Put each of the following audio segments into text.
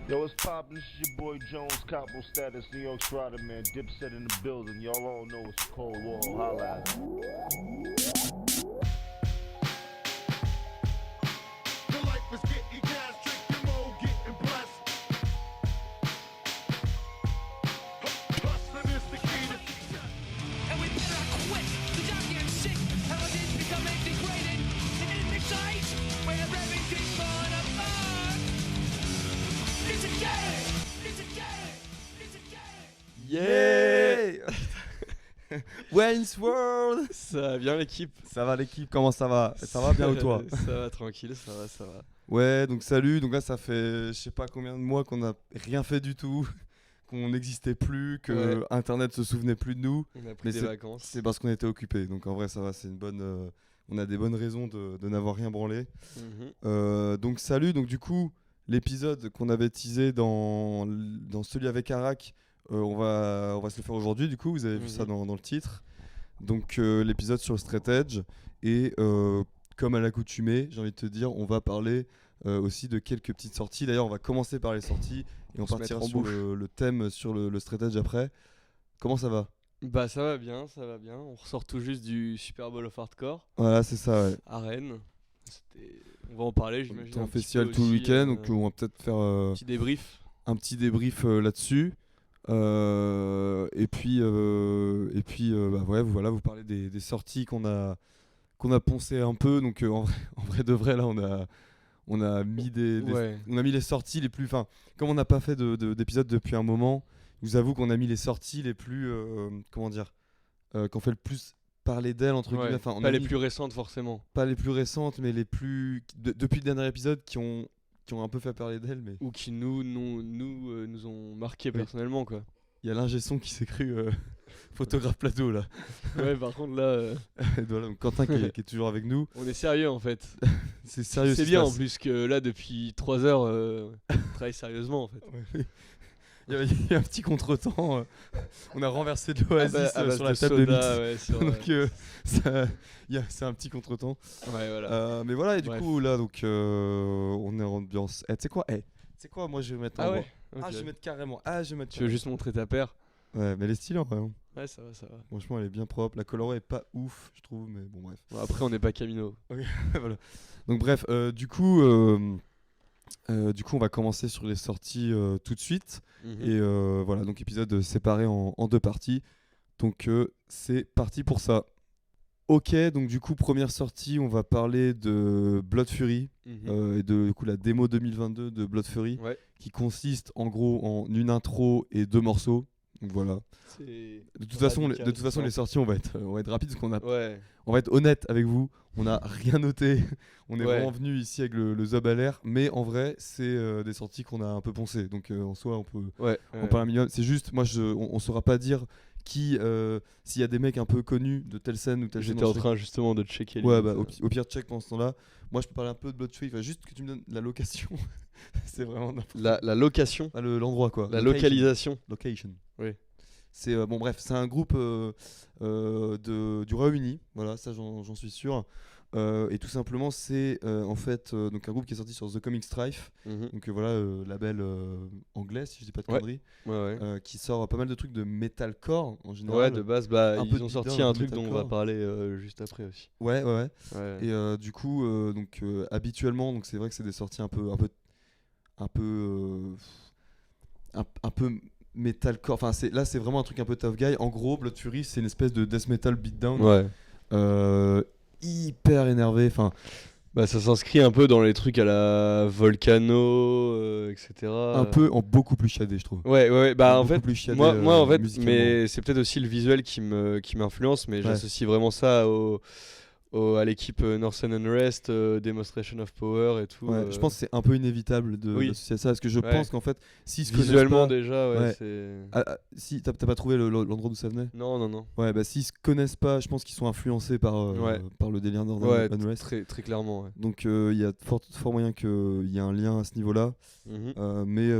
Yo, what's poppin'? This is your boy Jones, Capo Status, New York Strider, man. Dipset in the building. Y'all all know it's Cold War. Holla at 'em. The life is getting gas, drinking more, getting blessed. Hustling is the key to And we better quit the goddamn sick. How it is becoming degraded and in the size where everything's falling apart. It's a game! It's a game! It's a game! Yeah. Wayne's World. Ça va bien l'équipe? Ça va l'équipe, comment ça va? Ça va bien ou toi? Ça va tranquille, ça va, ça va. Ouais, donc salut, donc là ça fait je sais pas combien de mois qu'on a rien fait du tout, qu'on n'existait plus, que Ouais. Internet se souvenait plus de nous. On a pris Mais des vacances. C'est parce qu'on était occupés, donc en vrai ça va, c'est une bonne... on a des bonnes raisons de n'avoir rien branlé. Donc salut, donc du coup, l'épisode qu'on avait teasé dans celui avec Arak, on va se le faire aujourd'hui, du coup, vous avez vu ça dans le titre. Donc l'épisode sur le straight edge, et comme à l'accoutumée, j'ai envie de te dire, on va parler aussi de quelques petites sorties. D'ailleurs, on va commencer par les sorties, et on Se partira mettre en sur bouche. le thème sur le straight edge après. Comment ça va? Bah ça va bien, ça va bien. On ressort tout juste du Super Bowl of Hardcore Voilà, c'est ça, ouais. à Rennes. On va en parler, j'imagine. On un un petit festival peu tout le aussi, week-end, donc on va peut-être faire... petit débrief. un petit débrief là-dessus. Et puis bah ouais, voilà, vous parlez des sorties qu'on a poncé un peu. Donc en vrai de vrai, là, on a mis Ouais. on a mis les sorties les plus... Enfin, comme on n'a pas fait d'épisode depuis un moment, je vous avoue qu'on a mis les sorties les plus... comment dire, qu'on fait le plus parler d'elles, entre Ouais. guillemets. Enfin, on Pas a les mis plus récentes forcément. pas les plus récentes, mais les plus... depuis le dernier épisode qui ont un peu fait parler d'elles, mais... Ou qui nous ont marqué Oui. personnellement quoi. Il y a l'ingé son qui s'est cru photographe plateau là. Ouais, par contre là, Et voilà, donc Quentin qui est toujours avec nous. on est sérieux en fait. C'est sérieux. C'est ce qui bien se en passe. plus que là depuis 3 heures, on travaille sérieusement en fait. Ouais. Il y a un petit contretemps. On a renversé de l'oasis À base sur la de table soda, de mix. ouais, sur, Donc c'est un petit contretemps. ouais, voilà. Mais voilà, et du Bref. coup là, donc on est en ambiance. Tu sais quoi, moi je vais mettre Ah en ouais. bas. Ah, Ok. je vais mettre carrément. Ah, je vais mettre. Tu veux juste montrer ta paire? Ouais, mais elle est stylée en vrai, hein. Ouais, ça va, ça va. Franchement, elle est bien propre. La colorway est pas ouf, je trouve, mais bon, bref. Bon, après, on n'est pas Camino. Voilà. Donc bref, du coup, on va commencer sur les sorties tout de suite. Et voilà, donc épisode séparé en deux parties. Donc c'est parti pour ça. Ok, donc du coup, première sortie, on va parler de Blood Fury et de du coup, la démo 2022 de Blood Fury, Ouais. qui consiste en gros en une intro et 2 morceaux. Donc voilà. C'est De toute façon, radical, les simple. sorties, on va être rapide parce qu'on a Ouais. on va être honnête avec vous, on n'a rien noté. On est Ouais. vraiment venu ici avec le zob à l'air, mais en vrai, c'est des sorties qu'on a un peu poncées. Donc en soi, on peut Ouais. en parler un minimum. C'est juste, moi, on saura pas dire qui, s'il y a des mecs un peu connus de telle scène ou telle scène. J'étais en train justement de checker. Ouais, les bah, listes. au pire, check pendant ce temps-là. Moi, je peux parler un peu de Blood Fury. Enfin, juste que tu me donnes la location. C'est vraiment n'importe La location, quoi. L'endroit, quoi. la Location. localisation. Location. Oui. C'est bon, bref, c'est un groupe du Royaume-Uni, voilà, ça j'en suis sûr. Et tout simplement, c'est en fait donc un groupe qui est sorti sur The Comic Strife, donc voilà, label anglais, si je dis pas de Ouais. conneries, Ouais, ouais. qui sort pas mal de trucs de metalcore en général. Ouais, de base, bah, un peu ils de ont sorti beatdown, un un peu truc dont on va metalcore. parler juste après aussi. Ouais. Ouais. Et du coup, habituellement, donc c'est vrai que c'est des sorties un peu metalcore. Enfin, là, c'est vraiment un truc un peu tough guy. En gros, Blood Fury, c'est une espèce de death metal beatdown. Ouais. Hyper énervé. Enfin, Bah, ça s'inscrit un peu dans les trucs à la Volcano, etc. un peu en beaucoup plus shadé, je trouve. Ouais. Bah, en Beaucoup fait, plus chiadé, moi en fait, musicalement. mais c'est peut-être aussi le visuel qui m'influence, mais Ouais. j'associe vraiment ça à l'équipe Northern Unrest, Demonstration of Power et tout. Ouais, je pense que c'est un peu inévitable Oui. d'associer à ça, parce que je Ouais. pense qu'en fait, s'ils se connaissent visuellement pas, déjà, ouais, Ouais. c'est. si t'as pas trouvé l'endroit d'où ça venait. Non. Ouais, bah s'ils se connaissent pas, je pense qu'ils sont influencés par Ouais. par le délire Northern Ouais, Unrest. très clairement. Ouais. Donc il y a fort moyen qu'il y ait un lien à ce niveau-là. Mais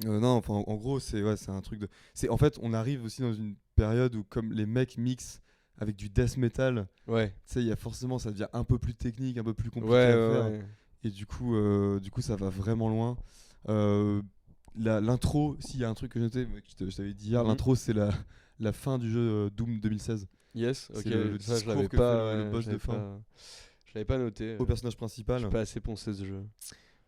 non, enfin en gros, c'est un truc de. En fait, on arrive aussi dans une période où comme les mecs mixent avec du death metal, Ouais. tu sais, il y a forcément, ça devient un peu plus technique, un peu plus compliqué Ouais, à faire. ouais. Et du coup, ça va vraiment loin. L'intro, s'il y a un truc que j'ai noté, je t'avais dit hier, Mhm. l'intro c'est la fin du jeu Doom 2016. Yes, ok. C'est le ça, je discours l'avais que pas. fait le ouais, boss je de l'avais fin. je l'avais pas noté. Au personnage Je principal. suis pas assez poncé ce jeu.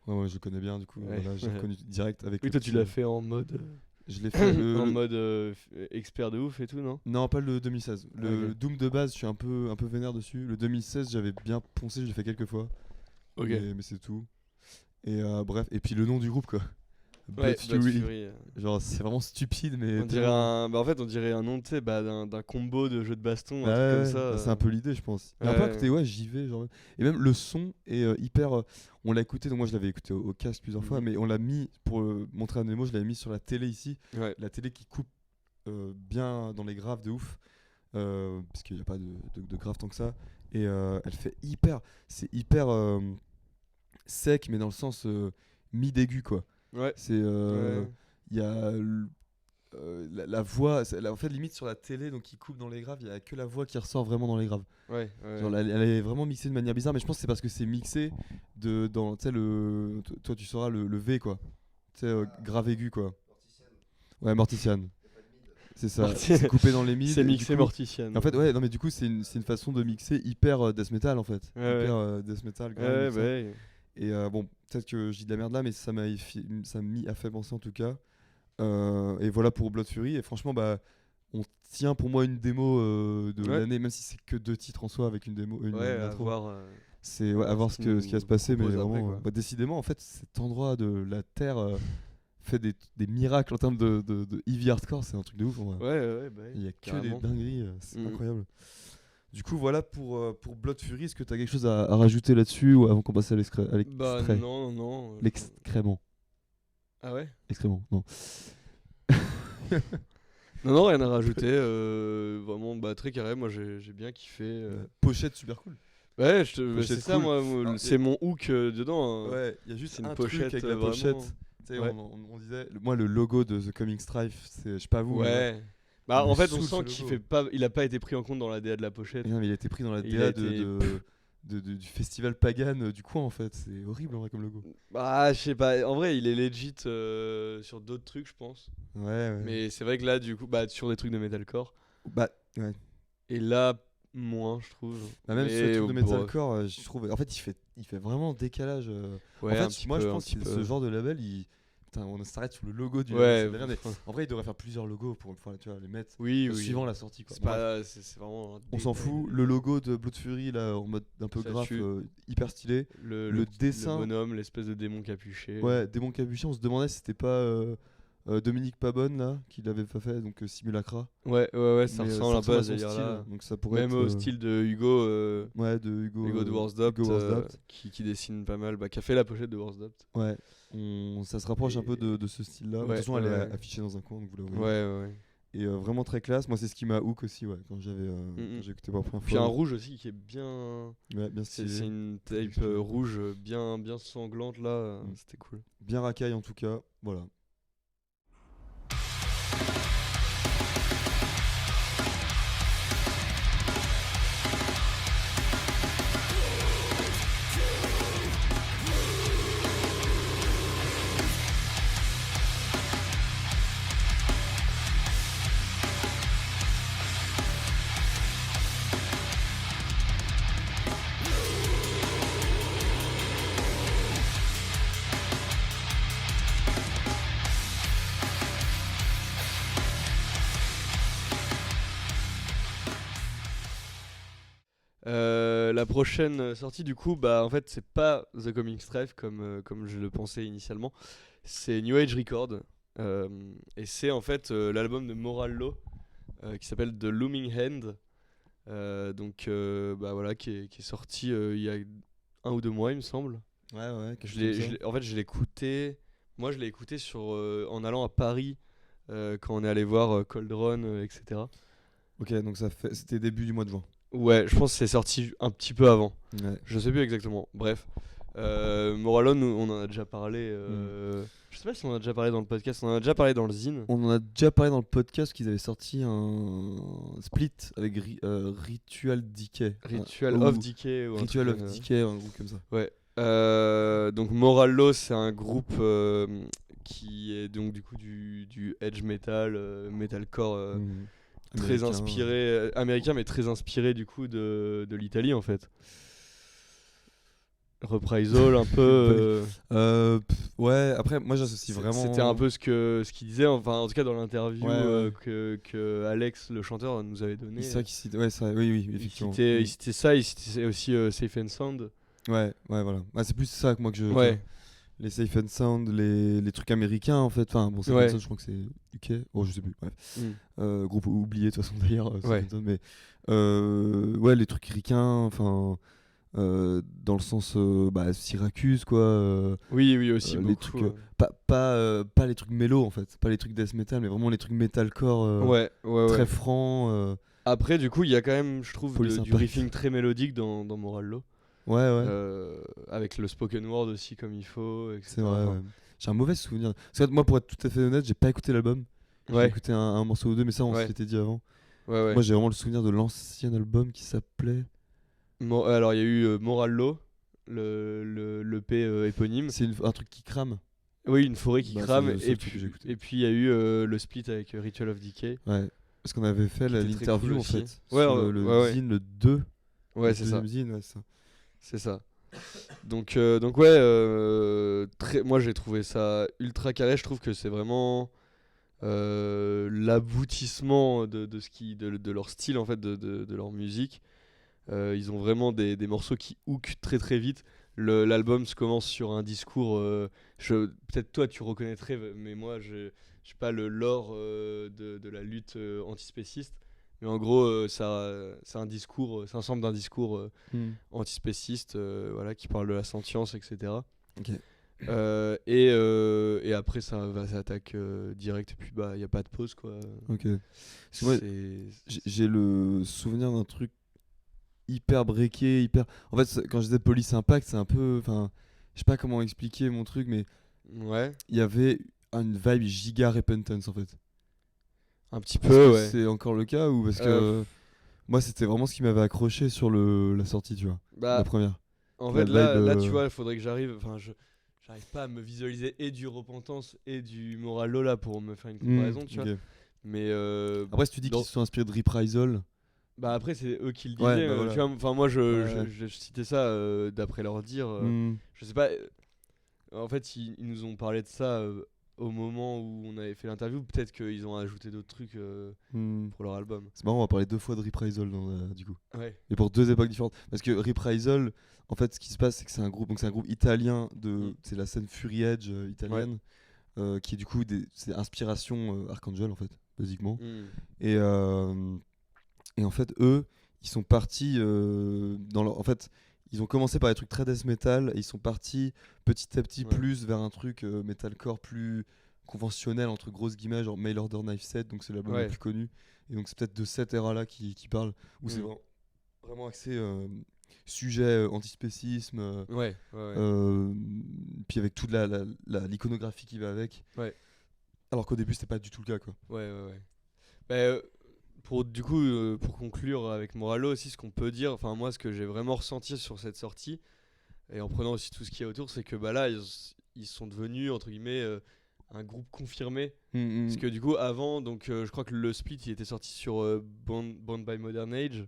Ouais, je connais bien du coup. Ouais. Voilà, j'ai reconnu direct avec. Oui, le toi, tu petit- l'as fait en mode. Je l'ai fait. en mode expert de ouf et tout, non? Non, pas le 2016. Le Ok. Doom de base, je suis un peu vénère dessus. Le 2016, j'avais bien poncé, je l'ai fait quelques fois. Ok. Mais c'est tout. Et bref, et puis le nom du groupe quoi. Ouais, Blood Blood Fury. Fury. Genre c'est vraiment stupide mais On dirait en fait, on dirait un nom, tu sais, d'un combo de jeux de baston, un Bah truc ouais, comme ouais, ça. bah, c'est un peu l'idée je pense. Il y a un peu à Ouais. côté ouais, j'y vais genre. Et même le son est hyper on l'a écouté donc moi je l'avais écouté au casque plusieurs fois Mhm. mais on l'a mis pour montrer à Nemo, je l'avais mis sur la télé ici, Ouais. la télé qui coupe bien dans les graves de ouf. Parce qu'il n'y a pas de grave tant que ça et elle fait c'est hyper sec mais dans le sens mi-d'aigu quoi. Ouais. C'est Ouais. il y a la voix en fait limite sur la télé donc il coupe dans les graves, il y a que la voix qui ressort vraiment dans les graves. Ouais. Ouais. Genre, elle est vraiment mixée de manière bizarre mais je pense que c'est parce que c'est mixé dans tu sais toi tu sauras le V quoi. Tu sais grave aigu quoi. Ouais, morticiane. C'est ça. C'est coupé dans les mids. C'est et du mixé coup- morticienne. En fait ouais, non mais du coup c'est une façon de mixer hyper death metal en fait. Ouais, Hyper death metal grave, Ouais, tout ça. bah ouais. Et bon, peut-être que je dis de la merde là, mais ça m'a mis à fait penser en tout cas. Et voilà pour Blood Fury. Et franchement, bah, on tient pour moi une démo de Ouais. l'année, même si c'est que 2 titres en soi avec une démo, une Ouais, à intro. voir. C'est à voir ce qui va se passer, mais propose après, vraiment, quoi. bah, décidément, en fait, cet endroit de la Terre fait des miracles en termes de heavy hardcore. C'est un truc de ouf. En vrai. Ouais, bah ouais. Il y a que carrément. des dingueries, c'est Mhm. incroyable. Du coup, voilà pour Blood Fury. Est-ce que tu as quelque chose à rajouter là-dessus ou avant qu'on passe à Bah l'extrait non. L'excrément. Ah ouais? Excrément, non. Non, rien à rajouter. Vraiment, bah très carré. Moi, j'ai bien kiffé. Pochette super cool. Ouais, Pochette c'est ça, cool. moi. Alors, c'est mon hook dedans. hein. Ouais, il y a juste C'est une un truc pochette, avec la vraiment. pochette. Tu sais, Ouais. on disait, moi le logo de The Coming Strife, c'est, je sais pas vous. mais Ouais. Bah il en me fait, on saoule, sent ce qu'il logo. fait pas, il a pas été pris en compte dans la DA de la pochette. non, mais il a été pris dans la Il a DA été- du festival Pagan du coin en fait. C'est horrible en vrai comme logo. Bah, je sais pas. En vrai, il est legit sur d'autres trucs, je pense. Ouais. Mais c'est vrai que là, du coup, bah sur des trucs de metalcore. Bah, ouais. Et là, moins, je trouve. Bah, même sur le Mais, truc de bon, metalcore, je trouve. En fait, il fait vraiment décalage. Ouais, en fait, un petit moi je peu, pense un que petit ce peu. genre de label, putain, on s'arrête sur le logo du Ouais. label. C'est bien, mais en vrai, il devrait faire plusieurs logos pour tu vois, les mettre Oui. suivant la sortie. Quoi. C'est Bref. pas, c'est vraiment. un On s'en détail. fout. Le logo de Blood Fury, là, en mode un peu Ça graphe, tue. hyper stylé. Le le dessin- le bonhomme, l'espèce de démon capuché. Ouais, Démon Capuchin, on se demandait si c'était pas Dominique Pabonne, là, qui l'avait pas fait, donc Simulacra. Ouais, ça Mais, ressemble un peu à ce son délire style, là. donc ça pourrait Même être, au style de Hugo. Ouais, de Hugo de Worsdorp, Hugo Worsdorp. qui dessine pas mal, qui a fait la pochette de Worsdorp. Ouais, ça se rapproche un peu Et- de ce style-là. De Ouais, toute façon, elle ouais, est ouais. affichée dans un coin, donc vous la voyez. Ouais. Et vraiment très classe. Moi, c'est ce qui m'a hook aussi, ouais, quand Mhm. j'ai écouté pour la première Puis un fois. rouge aussi qui est bien. Ouais, bien C'est stylé. une tape stylé. rouge bien sanglante là, Mm. c'était cool. Bien racaille en tout cas. Voilà. La prochaine sortie du coup, bah en fait c'est pas The Coming Strife comme je le pensais initialement, c'est New Age Record et c'est en fait l'album de Moral Law qui s'appelle The Looming Hand, bah voilà qui est sorti il y a 1 ou 2 mois il me semble. Ouais, En fait je l'ai écouté, moi je l'ai écouté en allant à Paris quand on est allé voir Cold Run etc. Ok, donc c'était début du mois de juin. Ouais, je pense que c'est sorti un petit peu avant. Ouais. Je sais plus exactement. Bref. Moralon, on en a déjà parlé. Je sais pas si on en a déjà parlé dans le podcast. On en a déjà parlé dans le zine. On en a déjà parlé dans le podcast qu'ils avaient sorti un split avec Ritual Decay. Ritual Ou of Decay. Ou un Ritual truc, of Decay, un groupe comme ça. Ouais. Donc Morallo, c'est un groupe qui est donc du coup du edge metal, metalcore très Américain, inspiré américain, mais très inspiré du coup de l'Italie en fait. Reprisal un peu. Ouais, après, moi j'associe vraiment. C'était un peu ce qu'il disait, enfin en tout cas dans l'interview Ouais. que Alex, le chanteur, nous avait donné. C'est ça qui cite. Ouais, ça, oui, effectivement. Il citait ça, il citait aussi Safe and Sound. Ouais, voilà. Ah, c'est plus ça que moi que je. Ouais. Les Safe and Sound, les trucs américains en fait. Enfin, bon, Safe and Sound, je crois que c'est UK. Oh, je sais plus. Bref. Groupe oublié de toute façon d'ailleurs. Safe and Sound, mais ouais, les trucs ricains. Enfin. Dans le sens Syracuse quoi, oui aussi les beaucoup, trucs pas les trucs mélo en fait, pas les trucs death metal mais vraiment les trucs metalcore très francs. Après du coup il y a quand même je trouve du Impact. riffing très mélodique dans Morallo, avec le spoken word aussi comme il faut, etc. C'est vrai, ouais. J'ai un mauvais souvenir parce que moi pour être tout à fait honnête j'ai pas écouté l'album, j'ai écouté un morceau ou deux mais ça on s'était dit avant. Moi j'ai vraiment le souvenir de l'ancien album qui s'appelait alors il y a eu Morallo, le P éponyme. C'est un truc qui crame. Oui, une forêt qui crame. Et puis il y a eu le split avec Ritual of Decay. Ouais. Parce qu'on avait fait l'interview cool en fait. Ouais, le zine, le 2. Ouais, c'est ça. Zine, ça. C'est ça. Donc ouais, moi j'ai trouvé ça ultra carré. Je trouve que c'est vraiment l'aboutissement de leur style en fait, de leur musique. Ils ont vraiment des morceaux qui hookent très très vite. L'album se commence sur un discours. Peut-être toi tu reconnaîtrais, mais moi je sais pas le lore de la lutte antispéciste. Mais en gros, c'est un discours, c'est ensemble d'un discours antispéciste, voilà, qui parle de la sentience, etc. Ok. Et après ça attaque direct et puis il y a pas de pause quoi. Ok. Parce que moi, j'ai le souvenir d'un truc hyper breaké, en fait quand je disais Police Impact c'est un peu, enfin je sais pas comment expliquer mon truc mais ouais, il y avait une vibe giga Repentance en fait. Un petit peu, ouais. C'est encore le cas ou parce que moi c'était vraiment ce qui m'avait accroché sur la sortie, tu vois, la première. En fait là tu vois il faudrait que j'arrive, enfin j'arrive pas à me visualiser et du Repentance et du Morallo là pour me faire une comparaison, tu vois. Mais après si tu dis qu'ils se sont inspirés de Reprisal, bah après c'est eux qui le disaient, voilà. tu vois, enfin moi je citais ça d'après leur dire, je sais pas, en fait ils nous ont parlé de ça au moment où on avait fait l'interview, peut-être qu'ils ont ajouté d'autres trucs pour leur album. C'est marrant, on va parler 2 fois de Reprisal du coup. Ouais. Et pour 2 époques différentes parce que Reprisal en fait ce qui se passe c'est que c'est un groupe italien c'est la scène Fury Edge italienne qui est du coup c'est inspiration Archangel en fait basiquement. Et en fait, eux, ils sont partis en fait, ils ont commencé par des trucs très death metal et ils sont partis petit à petit plus vers un truc metalcore plus conventionnel entre grosses guillemets, genre Mail Order Knife Set, donc c'est l'album le plus connu. Et donc c'est peut-être de cette ère-là qui parle, où c'est vraiment axé sujet antispécisme. Puis avec toute l'iconographie qui va avec. Alors qu'au début c'était pas du tout le cas quoi. Pour conclure avec Morallo aussi, ce qu'on peut dire, enfin moi ce que j'ai vraiment ressenti sur cette sortie, et en prenant aussi tout ce qu'il y a autour, c'est que là ils sont devenus entre guillemets un groupe confirmé. Parce que du coup avant, donc je crois que le split il était sorti sur Bound by Modern Age.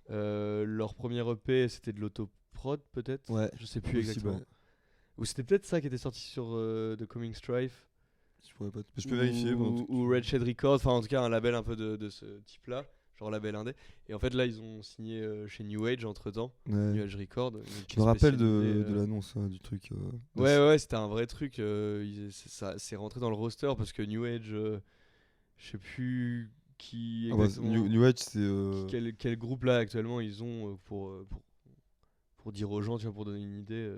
Leur premier EP c'était de l'autoprod peut-être, je sais plus exactement. Ou c'était peut-être ça qui était sorti sur The Coming Strife. Je peux vérifier. Ou Red Shed Records, enfin en tout cas un label un peu de ce type là, genre label indé. Et en fait là ils ont signé chez New Age entre temps, New Age Records. Je me rappelle de l'annonce du truc. Ouais c'était un vrai truc, c'est rentré dans le roster parce que New Age, je sais plus qui exactement. New Age c'est... Quel groupe là actuellement ils ont pour dire aux gens, tu vois, pour donner une idée.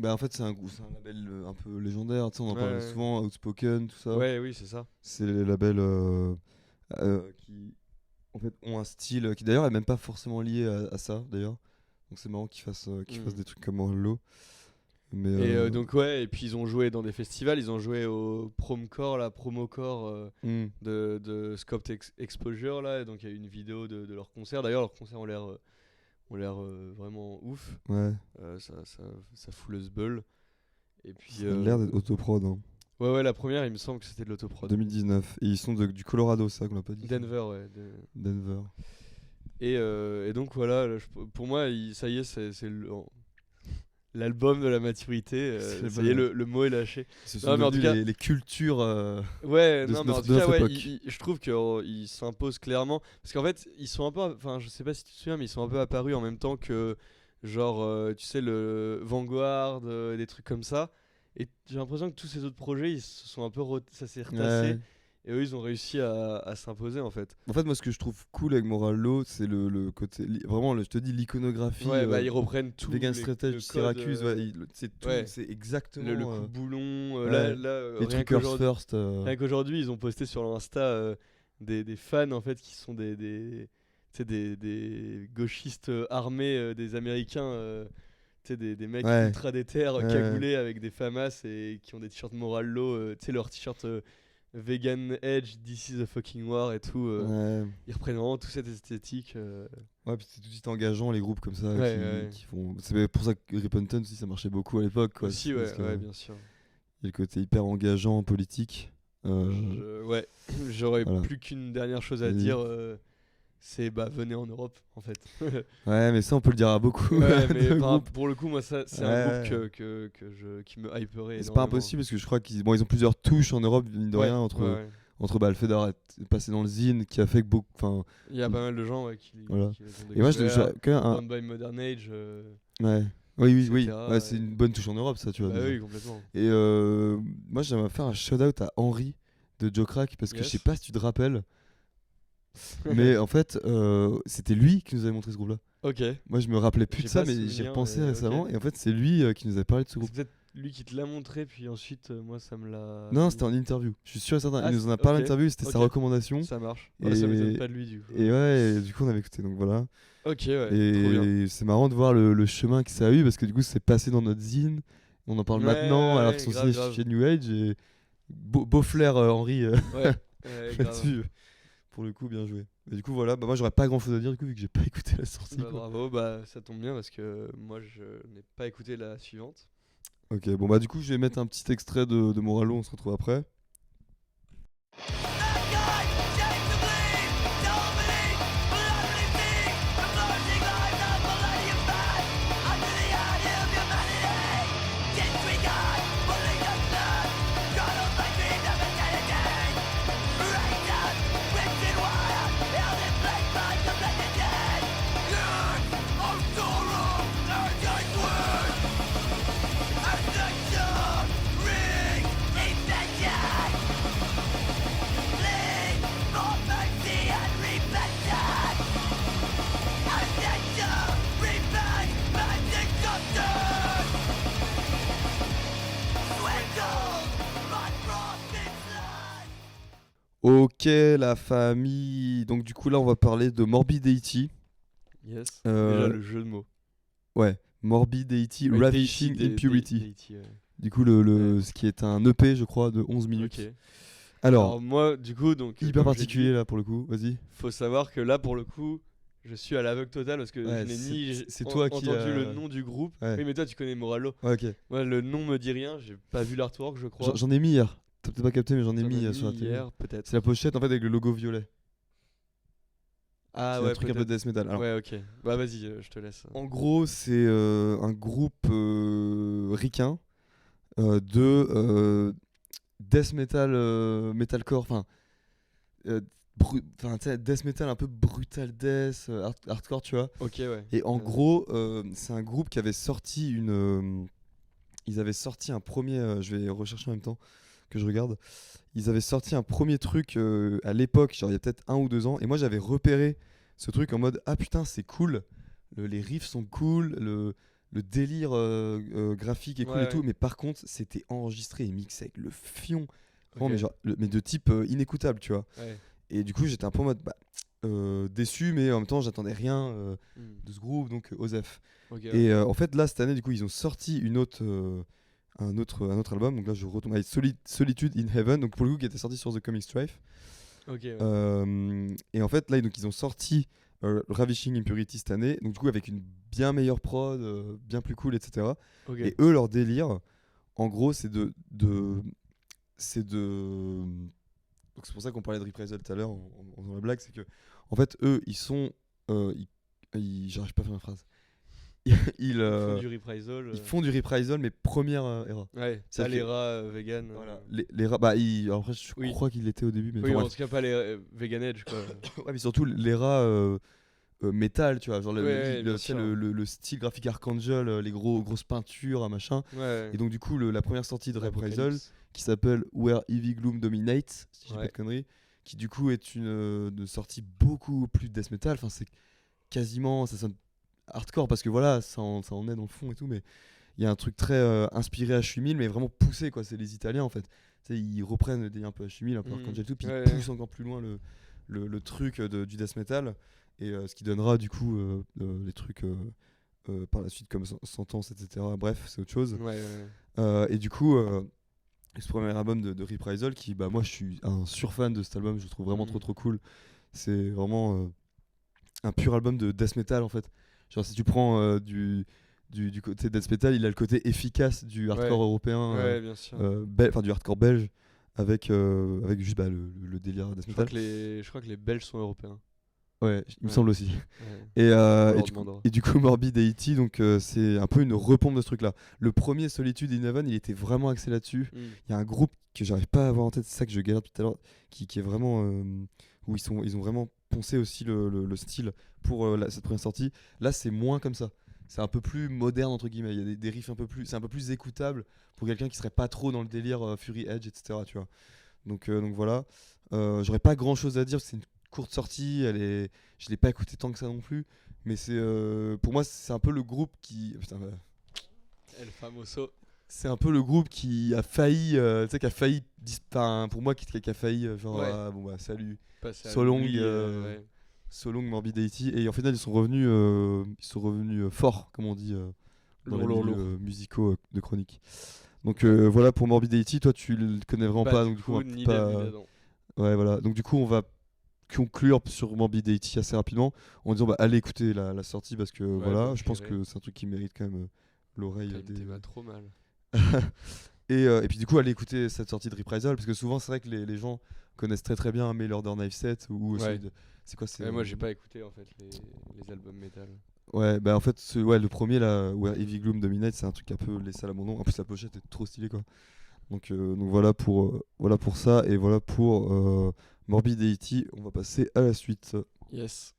En fait, c'est un label un peu légendaire, tu sais, on en parle souvent, Outspoken, tout ça. Oui, c'est ça. C'est les labels qui en fait, ont un style qui d'ailleurs est même pas forcément lié à ça, d'ailleurs. Donc c'est marrant qu'ils fassent des trucs comme Morallo. Et donc et puis ils ont joué dans des festivals, ils ont joué au Promocore de Scoped Exposure là, et donc il y a eu une vidéo de leur concert. D'ailleurs leurs concerts ont ont l'air vraiment ouf. Ouais. Ça fout le sbull. Et puis Ça a l'air d'être autoprod. Hein. ouais, la première, il me semble que c'était de l'autoprod. 2019. Et ils sont du Colorado, ça qu'on l'a pas dit. Denver, ouais. Denver. Et donc voilà, là, pour moi, ça y est, c'est l'album de la maturité. C'est Ça le y est, bon- le mot est lâché. Ce sont Non, mais en devenus tout cas- les cultures. Ouais, de non, mais en notre- tout de cas, notre ouais, époque. je trouve qu'ils s'imposent clairement. Parce qu'en fait, ils sont un peu. Enfin, je sais pas si tu te souviens, mais ils sont un peu apparus en même temps que, genre, tu sais, le Vanguard, des trucs comme ça. Et j'ai l'impression que tous ces autres projets, ils se sont un peu. Ça s'est retassé. Ouais. Et eux, ils ont réussi à s'imposer, en fait. En fait, moi, ce que je trouve cool avec Morallo, c'est le côté. Vraiment, je te dis, l'iconographie. Ouais, bah, ils reprennent tout. Vegan le Strategy, code, Syracuse, c'est tout. ouais. C'est exactement. le coup de boulon. ouais. Là, les rien trucs qu'aujourd'hui- first. Rien qu'aujourd'hui, ils ont posté sur l'Insta des fans en fait qui sont tu sais, des gauchistes armés des Américains, tu sais, des mecs Ouais. ultra déter, Ouais. cagoulés avec des FAMAS et qui ont des t-shirts Morallo, tu sais, leur t-shirt Vegan Edge, This is a fucking war et tout. Ouais. Ils reprennent vraiment toute cette esthétique. Ouais, puis c'est tout de suite engageant, les groupes comme ça. Ouais, qui, ouais. qui font. C'est pour ça que Repentance aussi, ça marchait beaucoup à l'époque. Quoi. Aussi, C'est ouais, parce que ouais, bien sûr. Il y a le côté hyper engageant, politique. Ouais, j'aurais Voilà. plus qu'une dernière chose à Vas-y. dire. C'est venez en Europe en fait. Ouais, mais ça, on peut le dire à beaucoup. Ouais, mais de enfin, groupes. pour le coup, moi, ça, c'est Ouais. un groupe qui me hyperait. C'est pas impossible parce que je crois qu'ils ont plusieurs touches en Europe, mine de rien, entre le fait d'avoir passé dans le Zine qui a fait que beaucoup. Enfin, Il y a pas mal de gens qui Voilà. les ont et moi, découverts. quand même Born by Modern Age. ouais. Oui. etc., Ouais, c'est et- une bonne touche en Europe, ça, tu vois. Bah déjà. oui, complètement. Et moi, j'aimerais faire un shout-out à Henri de Joe Crack parce que je sais Yes. pas si tu te rappelles, mais en fait, c'était lui qui nous avait montré ce groupe-là. Ok. Moi, je me rappelais plus J'ai de ça, pas mais j'y souvenir, repensais mais récemment. ok. Et en fait, c'est lui qui nous avait parlé de ce C'est groupe. peut-être lui qui te l'a montré, puis ensuite, moi, ça me l'a. Non, c'était en interview. Je suis sûr et certain. Ah, Il nous en a parlé en ok. interview, c'était sa Ok. recommandation. Ça marche. Ouais, ça Et- m'étonne pas de lui, du coup. Et ouais, et du coup, on avait écouté. Donc voilà. Ok, ouais. Trop bien. Et c'est marrant de voir le chemin que ça a eu parce que du coup, c'est passé dans notre zine. On en parle Ouais, maintenant alors ouais, qu'ils sont grave, signés grave. chez New Age. Et beau flair, Henri. Ouais, grave. là-dessus. Pour le coup, bien joué. Et du coup, voilà, bah, moi j'aurais pas grand chose à dire du coup, vu que j'ai pas écouté la sortie. Bah, quoi. bravo, bah ça tombe bien parce que moi je n'ai pas écouté la suivante. Ok, bon, bah du coup, je vais mettre un petit extrait de Morallo, on se retrouve après. Ok, la famille. Donc, du coup, là, on va parler de Morbid Deity. Yes. Euh, Déjà le jeu de mots. Ouais, Morbid Deity, Ouais, Ravishing Deity, Impurity. Deity, ouais. Du coup, ce qui est un EP, je crois, de 11 minutes. Ok. Alors, Alors moi du coup donc hyper comme j'ai particulier dit, là pour le coup, vas-y. faut savoir que là pour le coup je suis à l'aveugle total parce que Ouais, je n'ai ni c'est toi qui entendu a- le nom du groupe. Ouais. Oui mais toi tu connais Morallo. Ouais, ok. Moi le nom me dit rien, j'ai pas vu l'artwork je crois. J'en ai mis hier. T'as peut-être pas capté, mais j'en ai T'en mis as sur la télé. hier peut-être. C'est la pochette en fait avec le logo violet. Ah C'est ouais un truc un peu peut-être. death metal. Alors, Ouais ok. Bah vas-y je te laisse. en gros, c'est un groupe ricain de death metal, metalcore, enfin, tu sais, death metal un peu brutal death, hardcore, tu vois. Ok ouais. Et en gros, c'est un groupe qui avait sorti ils avaient sorti un premier. Je vais rechercher en même temps que je regarde. Ils avaient sorti un premier truc à l'époque, genre il y a peut-être 1 ou 2 ans. Et moi, j'avais repéré ce truc en mode ah putain, c'est cool. Les riffs sont cool. Le délire graphique est cool Ouais, et tout. ouais. Mais par contre, c'était enregistré et mixé avec le fion. Vraiment, Ok. mais, genre, mais de type inécoutable, tu vois. Ouais. Et du coup, j'étais un peu en mode déçu, mais en même temps, j'attendais rien Hmm. de ce groupe, donc Osef. Ok. Et en fait, là, cette année, du coup, ils ont sorti un autre album. Donc là, je retombe avec Solitude in Heaven, donc pour le coup, qui était sorti sur The Comic Strife. Ok. Ouais. Et en fait, là, donc, ils ont sorti Ravishing Impurity cette année, donc du coup avec une bien meilleure prod, bien plus cool, etc. Ok. Et eux, leur délire, en gros, c'est de donc c'est pour ça qu'on parlait de Reprisal tout à l'heure en faisant la blague, c'est que en fait eux ils sont j'arrive pas à faire une phrase. ils, Ils font euh, du reprisal. ils font du Reprisal mais première era. Ouais, Ça ça fait- les rats vegan. Les rats, bah alors après je Oui. crois qu'il était au début, mais Oui, bon, en tout cas pas les vegan edge quoi. ouais, mais surtout les rats métal, tu vois, genre Ouais, bien tu sais, sûr. le style graphique Archangel, les grosses peintures, machin. Ouais. Et donc du coup la première sortie de Reprisal Apocalypse. qui s'appelle Where Heavy Gloom Dominates, si je dis pas Ouais. de conneries, qui du coup est une sortie beaucoup plus death metal. Enfin, c'est quasiment, ça sonne hardcore parce que voilà, ça en est dans le fond et tout, mais il y a un truc très inspiré H8000, mais vraiment poussé, quoi. C'est les Italiens en fait. Tu sais, ils reprennent le délire un peu H8000, un peu Archangel et tout, puis Ouais, ils ouais. poussent encore plus loin le truc du death metal, et ce qui donnera du coup les trucs par la suite comme Sentence, etc. Bref, c'est autre chose. Ouais, ouais. Et du coup, ce premier album de Reprisal, qui, bah, moi, je suis un surfan de cet album, je le trouve vraiment Mhm. trop cool. C'est vraiment un pur album de death metal en fait. Genre, si tu prends du côté death metal, il a le côté efficace du hardcore Ouais. européen, Ouais, bien sûr. enfin du hardcore belge, avec juste bah, le délire death Je crois metal. je crois que les Belges sont européens. Ouais, il me Ouais. semble aussi. Ouais. Et, On leur du coup, demandera. et du coup, Morbid Deity, donc c'est un peu une repompe de ce truc-là. Le premier Solitude in Heaven, il était vraiment axé là-dessus. Mm. Il y a un groupe que j'arrive pas à avoir en tête, c'est ça que je galère tout à l'heure, qui est vraiment où ils ont vraiment poncé aussi le style pour cette première sortie. Là, c'est moins comme ça. C'est un peu plus moderne entre guillemets. Il y a des riffs un peu plus, c'est un peu plus écoutable pour quelqu'un qui serait pas trop dans le délire Fury Edge, etc. Tu vois. Donc voilà. J'aurais pas grand chose à dire parce que c'est une courte sortie. Je l'ai pas écouté tant que ça non plus. Mais c'est pour moi c'est un peu le groupe qui putain, El Famoso. c'est un peu le groupe qui a failli tu sais qui a failli enfin, pour moi qui a failli genre Ouais. bon bah salut Passer à So long, l'oubli, ouais. So long Morbid Deity, et en final ils sont revenus forts comme on dit dans les Lourd. milieux musicaux de Chronique. Donc voilà pour Morbid Deity. Toi tu le connais vraiment Bah, pas, du donc du coup on va ni pas... d'Eve ni d'Adam. Ouais, voilà. Donc du coup, on va conclure sur Morbid Deity assez rapidement en disant bah, allez écouter la sortie parce que voilà, donc je pense j'irai. que c'est un truc qui mérite quand même l'oreille Putain, des... t'es pas trop mal. et puis du coup, allez écouter cette sortie de Reprisal parce que souvent, c'est vrai que les gens connaissent très bien Mail Order Knife Set ou Ouais. c'est quoi c'est Ouais, moi j'ai pas écouté en fait les albums métal. Ouais, bah en fait, le premier là, Where Heavy Gloom Dominates, c'est un truc un peu laissé à l'abandon. En plus, la pochette est trop stylée quoi. Donc voilà pour ça, et voilà pour Morbid Deity. On va passer à la suite. Yes.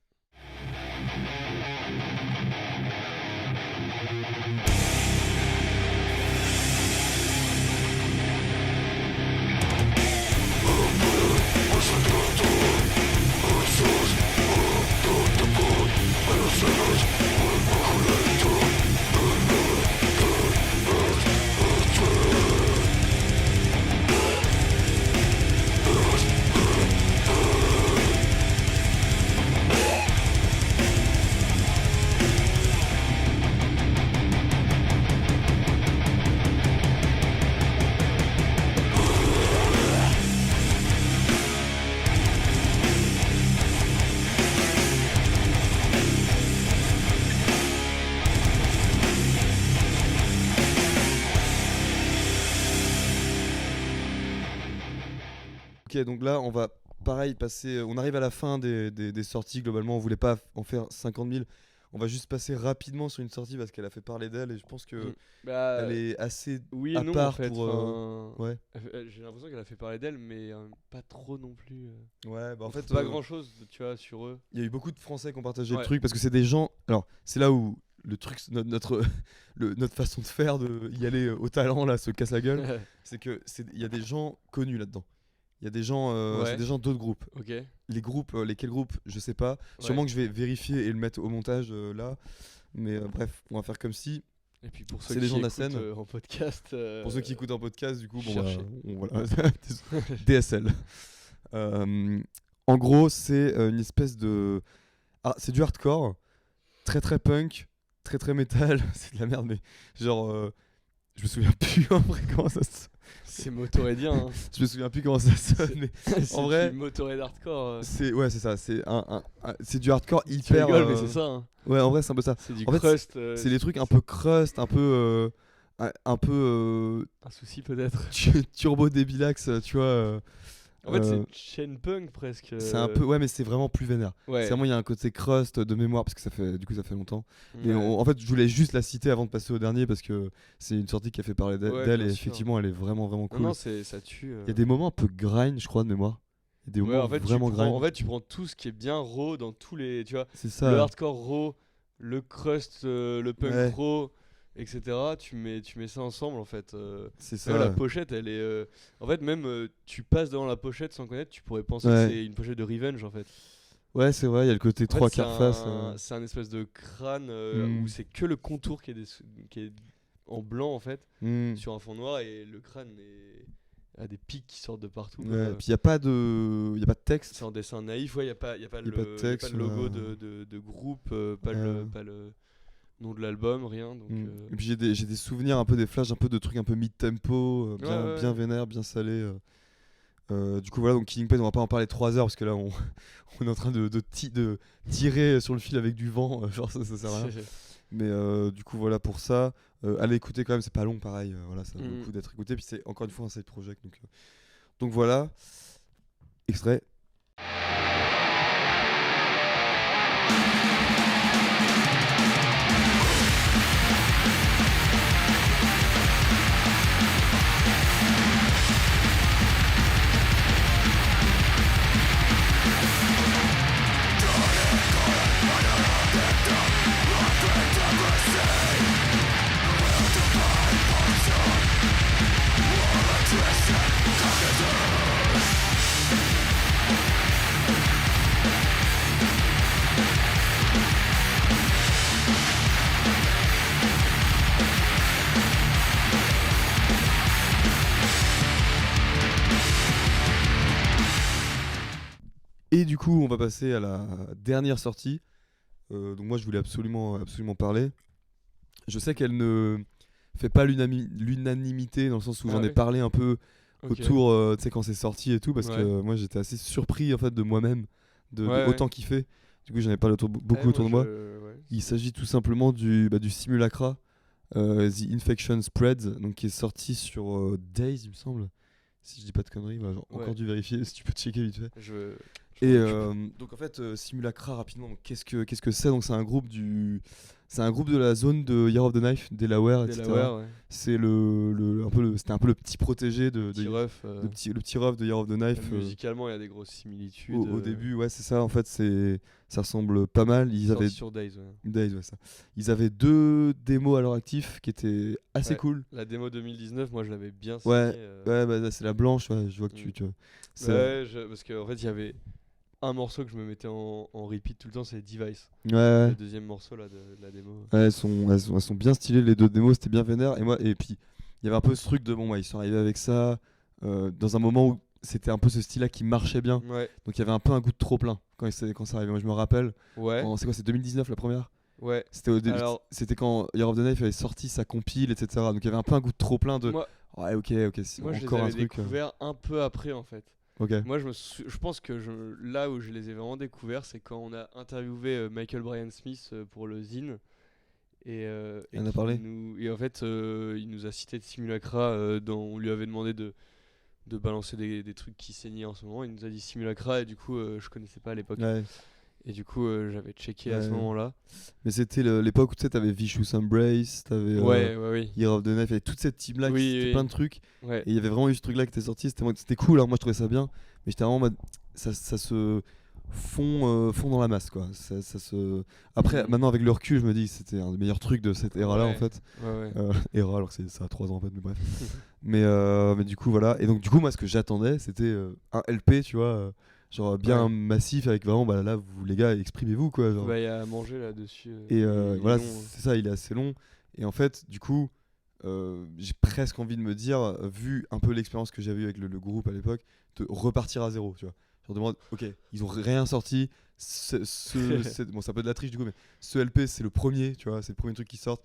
Ok, donc là, on va pareil passer. On arrive à la fin des sorties. Globalement, on voulait pas en faire 50 000. On va juste passer rapidement sur une sortie parce qu'elle a fait parler d'elle, et je pense que Bah, elle est assez oui et à non part en fait. pour. enfin, Ouais. J'ai l'impression qu'elle a fait parler d'elle, mais pas trop non plus. Ouais, bah en On fait, trouve pas grand chose, tu vois, sur eux. il y a eu beaucoup de Français qui ont partagé le Ouais. truc parce que c'est des gens. Alors, c'est là où le truc, notre façon de faire, de y aller au talent là, se casse la gueule. C'est que il y a des gens connus là-dedans. Il y a des gens, Ouais. c'est des gens d'autres groupes. Ok. Les groupes, lesquels groupes, je sais pas. Sûrement Ouais. que je vais vérifier et le mettre au montage là. Mais bref, on va faire comme si. Et puis pour ceux C'est qui les gens de la écoutent, scène. en podcast. Pour ceux qui écoutent en podcast, du coup, bon, bah, cherchez. voilà. DSL. En gros, c'est une espèce de. Ah, c'est du hardcore, très punk, très métal. C'est de la merde, mais genre. Je me souviens plus en vrai comment ça se. C'est motorédien. Hein. Je me souviens plus comment ça sonne, mais C'est en vrai, du motorhead hardcore. c'est ça, c'est du hardcore Tu hyper. rigoles, mais c'est ça. Hein. Ouais, en vrai, c'est un peu ça. C'est du En fait, crust. C'est les trucs un peu crust, un peu Un souci peut-être. turbo débilax, tu vois. En fait, euh, c'est chain punk presque. c'est un peu, ouais, mais c'est vraiment plus vénère. Ouais. C'est vraiment, il y a un côté crust de mémoire parce que ça fait longtemps. Et Ouais. en fait, je voulais juste la citer avant de passer au dernier parce que c'est une sortie qui a fait parler Ouais, d'elle bien et sûr. effectivement, elle est vraiment Non, cool. non, ça tue. Il y a des moments un peu grind, je crois, de mémoire. Il y a des Ouais, moments en fait, vraiment grind. en fait, tu prends tout ce qui est bien raw dans tous les. Tu vois, C'est le ça. hardcore raw, le crust, le punk Ouais. raw, etc. Tu mets ça ensemble en fait. C'est Même la ça. pochette, elle est. En fait, même tu passes devant la pochette sans connaître, tu pourrais penser Ouais. que c'est une pochette de Revenge en fait. Ouais, c'est vrai, il y a le côté En fait, trois c'est quarts face. C'est un espèce de crâne Mm. où c'est que le contour qui est en blanc en fait, Hmm. sur un fond noir et le crâne a des pics qui sortent de partout. Ouais, quoi. puis il y a pas de texte. C'est en dessin naïf, ouais, il n'y a pas, pas de texte, le logo ouais. de groupe, pas le nom de l'album, rien. Donc, Et puis j'ai des souvenirs un peu des flashs, un peu de trucs un peu mid-tempo, Ouais. bien vénère, bien salé. Du coup voilà, donc Killing Pain, on va pas en parler 3 heures parce que là on, on est en train de tirer sur le fil avec du vent, genre ça sert à rien. Mais du coup voilà pour ça. Allez écouter quand même, c'est pas long pareil, voilà, ça vaut le coup d'être écouté. Puis c'est encore une fois un side project. Donc voilà, extrait. Et du coup, on va passer à la dernière sortie. Donc moi, je voulais absolument parler. Je sais qu'elle ne fait pas l'unanimité dans le sens où j'en ai ouais. parlé un peu Ok. autour, tu sais, quand c'est sorti et tout, parce Ouais. que moi, j'étais assez surpris en fait de moi-même, de Ouais, autant kiffer. Du coup, j'en ai parlé beaucoup autour de moi. Ouais. Il s'agit tout simplement du Simulacra, The Infection Spreads, donc qui est sorti sur Days, il me semble. Si je dis pas de conneries, j'ai Ouais. encore dû vérifier, si tu peux checker vite fait. Je Et m'en occupe. donc en fait, Simulacra rapidement, donc qu'est-ce que c'est? Donc c'est un groupe de la zone de Year of the Knife, Delaware, etc. Delaware, ouais. C'est c'était un peu le petit protégé de Petit ref. le petit ref de Year of the Knife. Musicalement, il y a des grosses similitudes. Au début, ouais, c'est ça. En fait, ça ressemble pas mal. Ils sorti avaient sur Days, ouais. Days, ouais, ça. Ils avaient 2 démos à leur actif qui étaient assez Ouais. cool. La démo 2019, moi je l'avais bien Ouais, signée. Ouais, bah, là, c'est la blanche. Ouais, je vois que tu vois. C'est- Ouais, parce qu'en fait, il y avait un morceau que je me mettais en repeat tout le temps, c'est Device. Ouais. Le deuxième morceau là, de la démo. Ouais, elles sont bien stylées les 2 démos, c'était bien vénère. Et puis il y avait un peu ce truc de bon, bah, ils sont arrivés avec ça dans un moment où c'était un peu ce style-là qui marchait bien. Ouais. Donc il y avait un peu un goût de trop plein quand ça arrivait. Moi je me rappelle. Ouais. C'est quoi, c'est 2019 la première? Ouais. C'était au début. Alors- C'était quand Year of the Knife avait sorti sa compile, etc. Donc il y avait un peu un goût de trop plein de. Moi, Ouais, ok, c'est moi je les encore un avais truc. découverts un peu après en fait. Ok. Moi je pense que là où je les ai vraiment découverts, c'est quand on a interviewé Michael Bryan Smith pour le Zine. Et Il en a qu'il parlé. et en fait, il nous a cité de Simulacra dont on lui avait demandé de balancer des trucs qui saignaient en ce moment. Il nous a dit Simulacra et du coup, je connaissais pas à l'époque. Ouais. Et du coup, j'avais checké à ce Ouais. moment-là. Mais c'était l'époque où tu sais, t'avais Vicious Embrace, t'avais Ouais. Year of the Knife, il y avait toute cette team là Oui, qui c'était oui. plein de trucs. Ouais. Et il y avait vraiment eu ce truc là qui était sorti, c'était cool, hein, moi je trouvais ça bien, mais j'étais vraiment en mode, ça se fond dans la masse quoi. Après, maintenant avec le recul, je me dis que c'était un des meilleurs trucs de cette ère là en Ouais. fait. Ouais. Era alors que ça a 3 ans en fait, mais bref. mais du coup voilà, et donc du coup moi ce que j'attendais c'était un LP, tu vois, genre bien Ouais. massif avec vraiment, bah là vous les gars exprimez-vous quoi. Genre. Bah, il y a à manger là-dessus. Et il est voilà, long, hein. c'est ça, il est assez long. Et en fait, du coup, j'ai presque envie de me dire, vu un peu l'expérience que j'avais eue avec le groupe à l'époque, de repartir à zéro, tu vois. Je me demande, ok, ils ont rien sorti. Bon, c'est un peu de la triche du coup, mais ce LP, c'est le premier, tu vois, c'est le premier truc qui sort.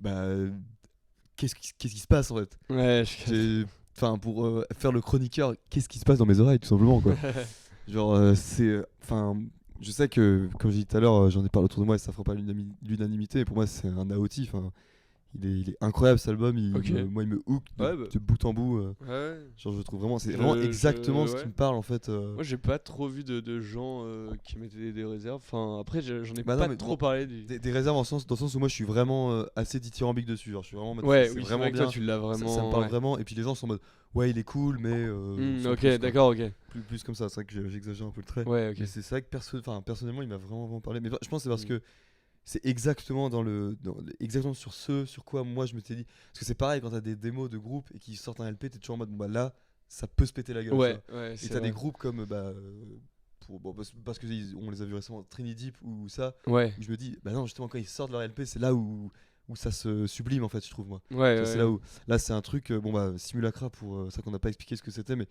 Bah, qu'est-ce qui se passe en fait? Ouais, J'ai- enfin pour faire le chroniqueur, qu'est-ce qui se passe dans mes oreilles tout simplement quoi. Genre c'est enfin je sais que comme j'ai dit tout à l'heure j'en ai parlé autour de moi et ça fera pas l'unanimité mais pour moi c'est un AOT, enfin il est incroyable cet album, Ok. moi il me hook de, Ouais, bah. de bout en bout Ouais. genre je trouve vraiment c'est vraiment exactement ce ouais. qui me parle en fait Moi, j'ai pas trop vu de gens qui mettaient des réserves. Enfin, après, j'en ai Bah non, pas mais trop bon, parlé du. des réserves dans le sens où moi je suis vraiment assez dithyrambique dessus, genre je suis vraiment en mode, Ouais, c'est oui, c'est vraiment vrai que bien, toi, tu l'as vraiment. ça me parle ouais. vraiment et puis les gens sont en mode ouais il est cool mais sans Ok, plus, quoi. d'accord, ok. Plus comme ça, c'est vrai que j'exagère un peu le trait. Ouais, ok. Mais c'est vrai que personnellement, il m'a vraiment parlé. Mais je pense que c'est parce Mm. que c'est exactement exactement sur quoi moi je m'étais dit. Parce que c'est pareil quand t'as des démos de groupe et qui sortent un LP, t'es toujours en mode bon bah là, ça peut se péter la gueule. tu Ouais, vois. ouais, Et c'est t'as des vrai. groupes comme parce que on les a vus récemment, Trini Deep ou ça, Ouais, où je me dis bah non justement quand ils sortent leur LP, c'est là où ça se sublime en fait, je trouve moi. ouais, Tu vois, ouais. c'est là où là c'est un truc bon bah Simulacra pour ça qu'on n'a pas expliqué ce que c'était mais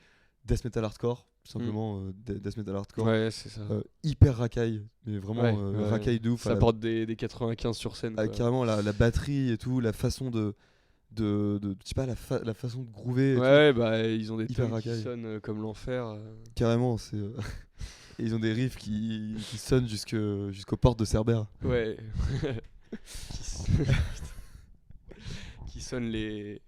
death metal hardcore tout simplement death metal hardcore Ouais, c'est ça. hyper racaille mais vraiment Ouais, ouais. racaille de ouf. Ça porte des 95 sur scène. Quoi. Carrément la batterie et tout, la façon de je sais pas la façon de groover et tout, Ouais, bah, ils ont des Hyper tomes qui racaille. sonnent comme l'enfer. carrément c'est et ils ont des riffs qui sonnent jusqu'aux portes de Cerbère. Ouais. qui, s- qui sonnent les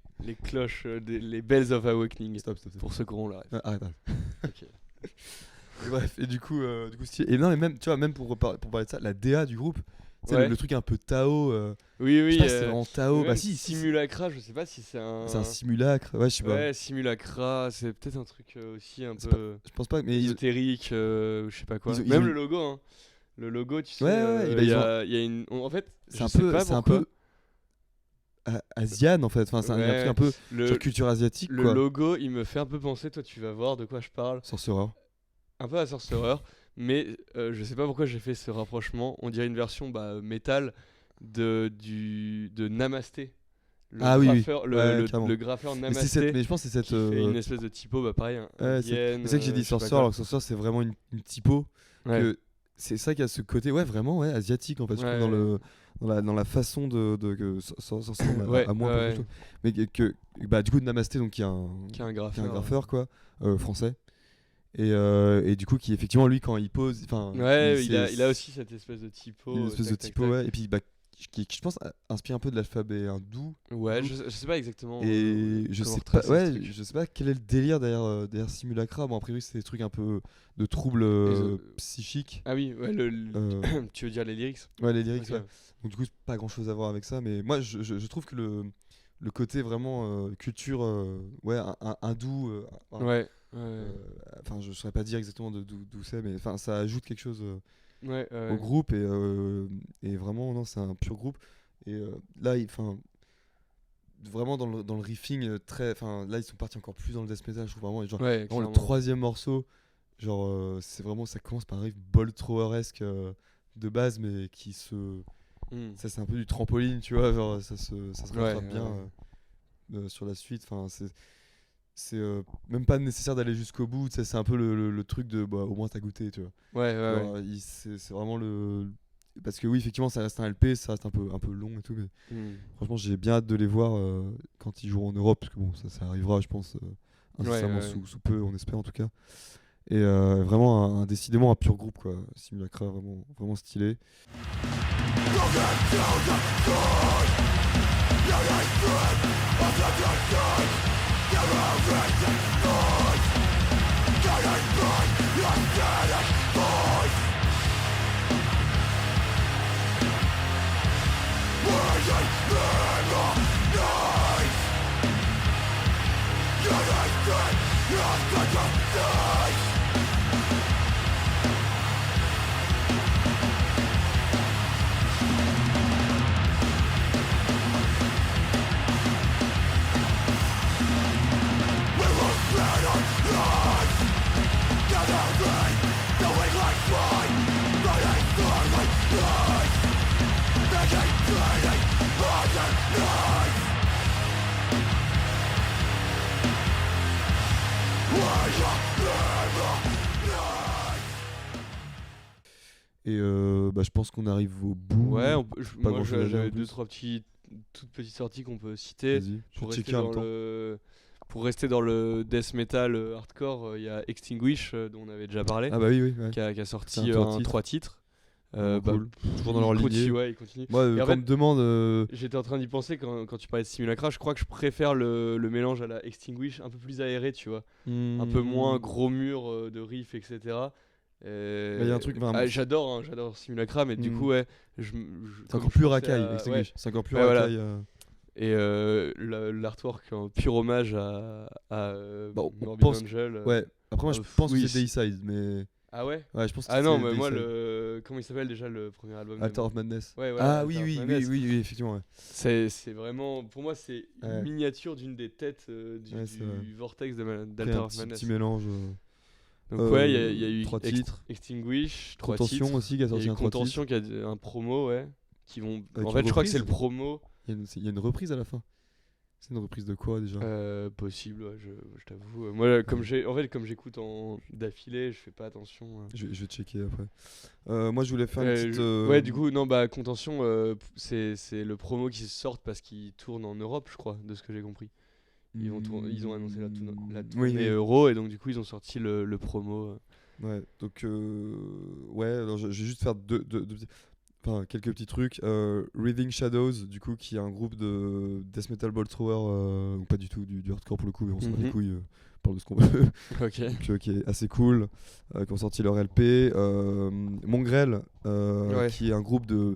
cloches, les bells of awakening. Stop. Pour ceux qui auront la ref. Arrête. Ok. Et bref, et du coup stylé. Et non mais même tu vois même pour parler de ça, la DA du groupe, tu sais, Ouais. le truc un peu Tao Oui, je oui. sais pas si c'est vraiment Tao, même bah si Simulacra, je sais pas si c'est un. c'est un simulacre, ouais je sais pas. Ouais, Simulacra, c'est peut-être un truc aussi un C'est peu Je pense pas mais ils, ésotérique, je sais pas quoi. ils ont- Même ils ont- le logo, hein. Le logo, tu sais, Ouais, ouais, il bah, ils ont- y a une. En fait, c'est je un sais peu pas c'est un pourquoi. peu asian en fait, enfin c'est un Ouais, truc un peu le, genre culture asiatique le quoi. logo, il me fait un peu penser, toi tu vas voir de quoi je parle, Sorcerer. un peu à Sorcerer, mais je sais pas pourquoi j'ai fait ce rapprochement. On dirait une version métal de Namasté. Ah oui, oui. graffeur, Ouais, carrément. le graffeur Mais Namasté je pense que c'est qui cette fait une espèce de typo, pareil, ouais, indienne. c'est ça que j'ai dit je sais pas Sorcerer quoi. alors que Sorcerer c'est vraiment une typo Ouais. que c'est ça qui a ce côté ouais vraiment ouais asiatique en fait je trouve Ouais. dans la façon de que Sorcerer Ouais, à moi ouais, pas ouais. du tout. Mais bah du coup de Namasté donc qui est Qui est un qui est graffeur. un graffeur quoi français et du coup qui effectivement lui quand il pose enfin Ouais, il c'est- a aussi cette espèce de typo. une espèce de tac, tac, typo tac. ouais et puis bah qui je pense inspire un peu de l'alphabet hindou Ouais, je sais pas exactement. et je comment sais pas retracer ce ouais truc. je sais pas quel est le délire derrière Simulacra. Bon a priori c'est des trucs un peu de troubles psychiques Ah oui, ouais, tu veux dire les lyrics? ouais les lyrics Ok. ouais. Donc du coup c'est pas grand chose à voir avec ça mais moi je trouve que le côté vraiment culture ouais un hindou Ouais, enfin je saurais pas dire exactement d'où c'est mais enfin ça ajoute quelque chose ouais, au groupe et vraiment non c'est un pur groupe et là enfin vraiment dans le riffing très enfin là ils sont partis encore plus dans le death metal je trouve vraiment genre Ouais, vraiment le clairement. troisième morceau genre c'est vraiment ça commence par un riff ball thrower-esque de base mais qui se Hmm. ça c'est un peu du trampoline tu vois genre ça se Ouais, rattrape bien ouais. sur la suite enfin c'est même pas nécessaire d'aller jusqu'au bout tu sais, c'est un peu le truc de bah au moins t'as goûté tu vois. Ouais, ouais, Genre, ouais. c'est vraiment parce que oui effectivement ça reste un LP ça reste un peu long et tout mais Hmm. franchement j'ai bien hâte de les voir quand ils joueront en Europe parce que bon ça arrivera je pense incessamment Ouais, ouais. sous peu on espère en tout cas et vraiment décidément un pur groupe quoi Simulacra vraiment stylé. Et bah, je pense qu'on arrive au bout. Ouais, Pas moi grand-chose à dire en j'avais plus. deux trois toutes petites sorties qu'on peut citer Vas-y, je pour vais rester checker en dans même temps. pour rester dans le death metal hardcore, il y a Extinguish dont on avait déjà parlé, Ah bah oui, oui. Ouais. qui a C'est sorti un 3 titres. Cool. Toujours dans leur il continue, lignée. ouais, il continue. Moi, Et en quand fait- on me demande. J'étais en train d'y penser quand tu parlais de Simulacra, je crois que je préfère le mélange à la Extinguish, un peu plus aéré, tu vois. Un peu moins gros mur de riff, etc. y a un truc, enfin, j'adore Simulacra, mais du coup, ouais. C'est comme encore je plus pensais racaille, à- Extinguish. ouais. C'est encore plus Ouais, voilà. racaille. Et l'artwork en pur hommage à Bon, on Morbid pense- Angel. Ouais. Après, moi, je pense oui, que c'est Dayside, mais. Ah ouais. Ouais, je pense que Ah non, c'est mais moi, Dayside. comment il s'appelle déjà le premier album de- Altar of Madness. Ouais, voilà, Ah oui, Altar of oui, oui, Madness. oui, oui, effectivement. Ouais. C'est vraiment, pour moi, c'est Ouais. une miniature d'une des têtes Ouais, c'est vrai. du vortex Après, d'Altar un of Madness. petit mélange. Donc ouais, il y a eu 3 titres. Extinguish, 3 Contention titres. aussi qui a Il y a sorti eu un 3 titres. Contention qui a un promo, ouais. Qui vont... Avec En une fait, je crois que c'est le reprise. promo. Il y a une reprise à la fin. C'est une reprise de quoi déjà? Possible, ouais, je t'avoue. Moi, comme j'écoute d'affilée, je fais pas attention. Je vais checker après. Moi, je voulais faire une petite. Ouais, du coup, non, bah, Contention, c'est le promo qui sort parce qu'ils tournent en Europe, je crois, de ce que j'ai compris. Ils ont annoncé la Oui, tournée oui. Euro, et donc, du coup, ils ont sorti le promo. Ouais, donc ouais, alors je vais juste faire enfin, quelques petits trucs. Reading Shadows, du coup, qui est un groupe de death metal ball thrower, ou pas du tout, du hardcore pour le coup, mais on s'en bat les Mhm. couilles, on parle de ce qu'on veut. Ok. Donc, qui est assez cool, qui ont sorti leur LP. Mongrel, Ouais. qui est un groupe de.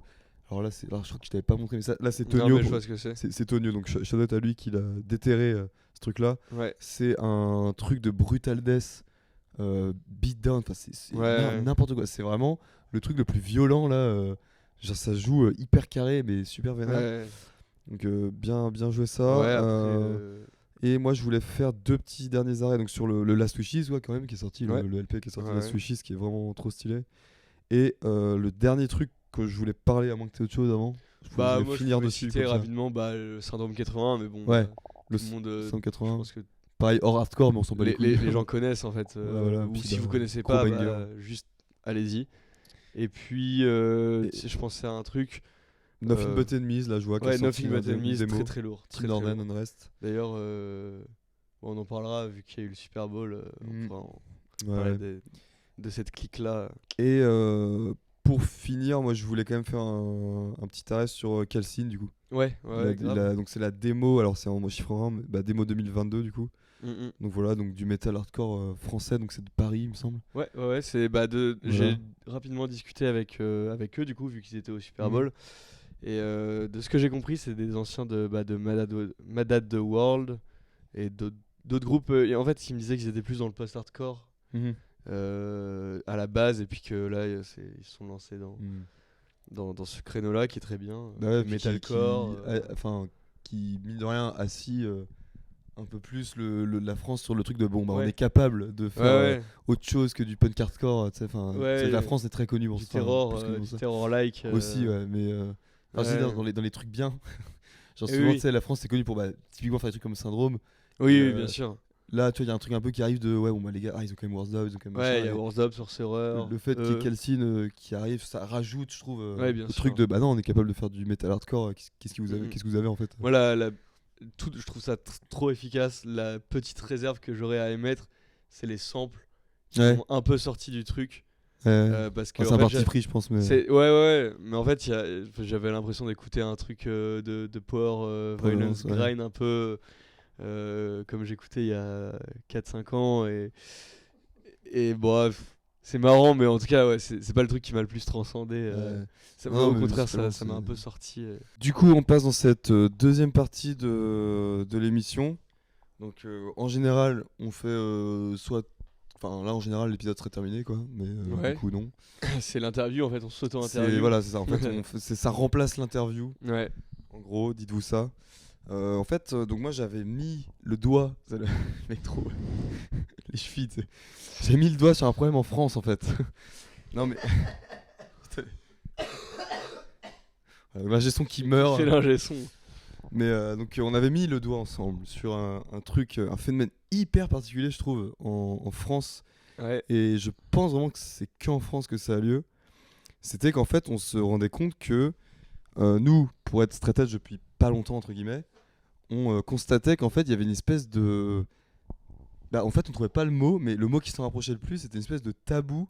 Alors là, je crois que je t'avais pas montré, mais là c'est Non, Tonio. mais je vois ce que c'est. C'est Tonio, donc shout out à lui qui l'a déterré ce truc-là. Ouais. C'est un truc de brutal death, beatdown, enfin c'est Ouais. n'importe quoi. C'est vraiment le truc le plus violent là. Genre ça se joue hyper carré mais super vénère. Ouais. Donc bien joué ça. Ouais, après, Et moi je voulais faire 2 petits derniers arrêts donc sur le Last Wishes quand même qui est sorti, Ouais. le LP qui est sorti, Ouais. Last Wishes qui est vraiment trop stylé. Et le dernier truc que je voulais parler, à moins que tu aies autre chose avant. bah, voulais moi, je finir pouvais dessus citer comme ça. rapidement le syndrome 81, mais bon, Ouais, le tout le monde, je 180. pense que Pareil hors hardcore mais on s'en bat les les couilles. gens connaissent en fait. Ouais, voilà, ou puis si bah, vous connaissez gros pas, banger. juste allez-y. Et puis, tu sais, je pensais à un truc. Nothing Euh, But Enemies, là je vois qu'il Ouais, a sorti Nothing une But Enemies, démo. très très lourd. Très, Tim très Norman lourd. and Rest. D'ailleurs, on en parlera vu qu'il y a eu le Super Bowl. Mm. Enfin, on parlait Ouais. de cette clique-là. Et pour finir, moi je voulais quand même faire un petit arrêt sur Calcine du coup. Ouais, ouais, grave. Donc c'est la démo, alors c'est en chiffre 1, mais démo 2022 du coup. Mm, mm. Donc voilà, donc du metal hardcore français, donc c'est de Paris il me semble. Ouais, c'est Voilà. j'ai rapidement discuté avec eux du coup vu qu'ils étaient au Super Mhm. Bowl et de ce que j'ai compris c'est des anciens de Mad at the World et d'autres groupes et en fait ils me disaient qu'ils étaient plus dans le post-hardcore à la base et puis que là ils se sont lancés dans ce créneau-là qui est très bien, Bah ouais, puis metalcore. enfin qui mine de rien assis un peu plus la France sur le truc de bon bah on Ouais. est capable de faire ouais, autre chose que du punk hardcore, tu sais, enfin Ouais, tu sais, la France est très connue pour du ça, plus terror, connue pour ça. terror-like Aussi ouais, mais enfin, je dis ouais. dans les trucs bien. Genre Et souvent oui. tu sais la France c'est connu pour typiquement faire des trucs comme Syndrome. oui, euh, bien sûr. Là tu vois il y a un truc un peu qui arrive de ouais bon bah les gars ils ont quand même Warzone, ils ont quand même Ouais, machin, il y a et Wars Up, Sorcerer. le fait qu'il y ait Kelsine qui arrive ça rajoute je trouve Ouais, bien le sûr. truc de bah non on est capable de faire du metal hardcore, qu'est-ce que vous avez Mhm. qu'est-ce que vous avez en fait. Moi, je trouve ça trop efficace. La petite réserve que j'aurais à émettre, c'est les samples qui Ouais. sont un peu sortis du truc. Ouais. Parce que Enfin, c'est en un fait, parti pris je pense mais ouais, mais en fait, j'avais l'impression d'écouter un truc de power violence ouais. grind un peu comme j'écoutais il y a 4-5 ans. Et bref, c'est marrant, mais en tout cas, ouais, c'est pas le truc qui m'a le plus transcendé. Ouais. Au mais contraire, justement, ça m'a un c'est- peu sorti. Du coup, on passe dans cette deuxième partie de l'émission. Donc, en général, on fait soit. Enfin, là, en général, l'épisode serait terminé, quoi. Mais Ouais. du coup, non. C'est l'interview, en fait, on s'auto-interview. Voilà, c'est ça. En fait, ça remplace l'interview. Ouais. En gros, dites-vous ça. En fait, donc moi, j'avais mis le doigt. C'est le mec trop. Les chevilles, tu sais. J'ai mis le doigt sur un problème en France, en fait. Non, mais. L'ingé son qui meurt. C'est l'ingé son. Mais donc on avait mis le doigt ensemble sur un truc, un phénomène hyper particulier je trouve en France, Ouais. et je pense vraiment que c'est qu'en France que ça a lieu. C'était qu'en fait on se rendait compte que nous, pour être straight edge depuis pas longtemps entre guillemets, on constatait qu'en fait, il y avait une espèce de. Bah, en fait, on trouvait pas le mot, mais le mot qui s'en rapprochait le plus, c'était une espèce de tabou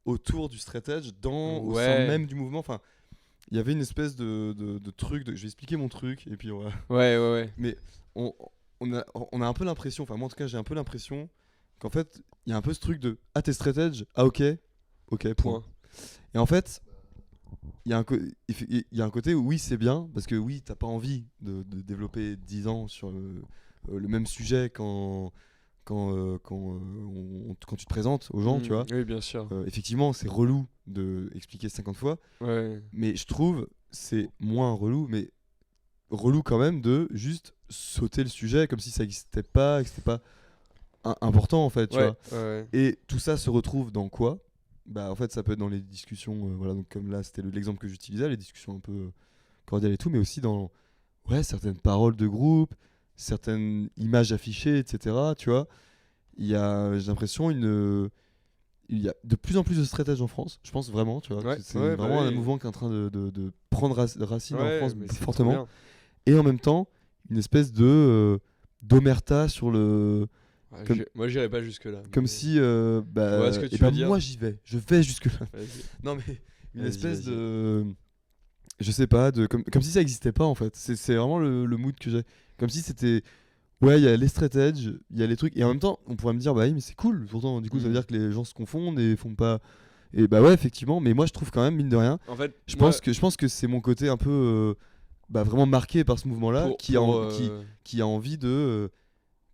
autour du straight edge au sein Ouais. même du mouvement. Enfin, il y avait une espèce de truc. Je vais expliquer mon truc, et puis on va. Ouais, ouais, ouais. Mais on a un peu l'impression, enfin moi en tout cas j'ai un peu l'impression qu'en fait il y a un peu ce truc de ah t'es straight edge, ah ok, point. Point. Et en fait il y a un côté où oui c'est bien parce que oui t'as pas envie de développer 10 ans sur le même sujet quand tu te présentes aux gens, tu vois. Oui, bien sûr. Effectivement c'est relou de expliquer 50 fois, Ouais. mais je trouve c'est moins relou, mais relou quand même de juste sauter le sujet comme si ça n'existait pas, et que c'était pas important en fait, tu Ouais, vois. ouais. Et tout ça se retrouve dans quoi? Bah en fait ça peut être dans les discussions, voilà, donc comme là c'était l'exemple que j'utilisais, les discussions un peu cordiales et tout, mais aussi dans ouais, certaines paroles de groupe, certaines images affichées, etc. Tu vois, j'ai l'impression il y a de plus en plus de straight edge en France, je pense vraiment, tu vois. Ouais, C'est ouais, bah vraiment un oui. mouvement qui est en train de prendre racine en Ouais, France mais c'est trop fortement. bien. Et en même temps une espèce de d'omerta sur le Ouais, Comme- moi, j'irai pas jusque-là. comme mais- si bah Je vois ce que et tu bah veux dire. moi je vais jusque là. Vas-y. Non mais une Vas-y, espèce vas-y. de je sais pas, comme si ça existait pas en fait. C'est vraiment le mood que j'ai, comme si c'était ouais, il y a les straight edge, il y a les trucs, et en même temps on pourrait me dire bah oui mais c'est cool pourtant, du coup ça veut Mhm. dire que les gens se confondent et font pas, et bah ouais effectivement, mais moi je trouve quand même mine de rien, En fait, je moi, pense que c'est mon côté un peu bah, vraiment marqué par ce mouvement là pour- qui pour, qui a envie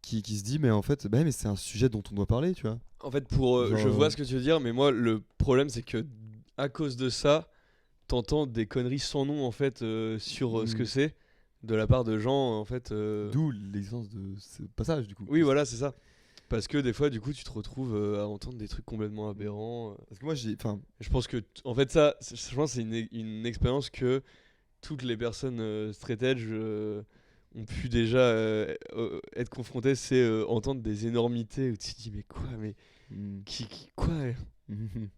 qui se dit mais en fait bah mais c'est un sujet dont on doit parler, tu vois. En fait, pour, je Genre, vois ce que tu veux dire, mais moi, le problème, c'est que à cause de ça, t'entends des conneries sans nom en fait sur ce que Mm. c'est de la part de gens en fait. D'où l'existence de ce passage du coup. Oui, voilà, c'est ça. Parce que des fois, du coup, tu te retrouves à entendre des trucs complètement aberrants. Parce que moi j'ai enfin Je pense que, en fait, ça, je pense que c'est une expérience que toutes les personnes straight edge ont pu déjà être confrontées, c'est entendre des énormités où tu te dis, mais quoi, mais quoi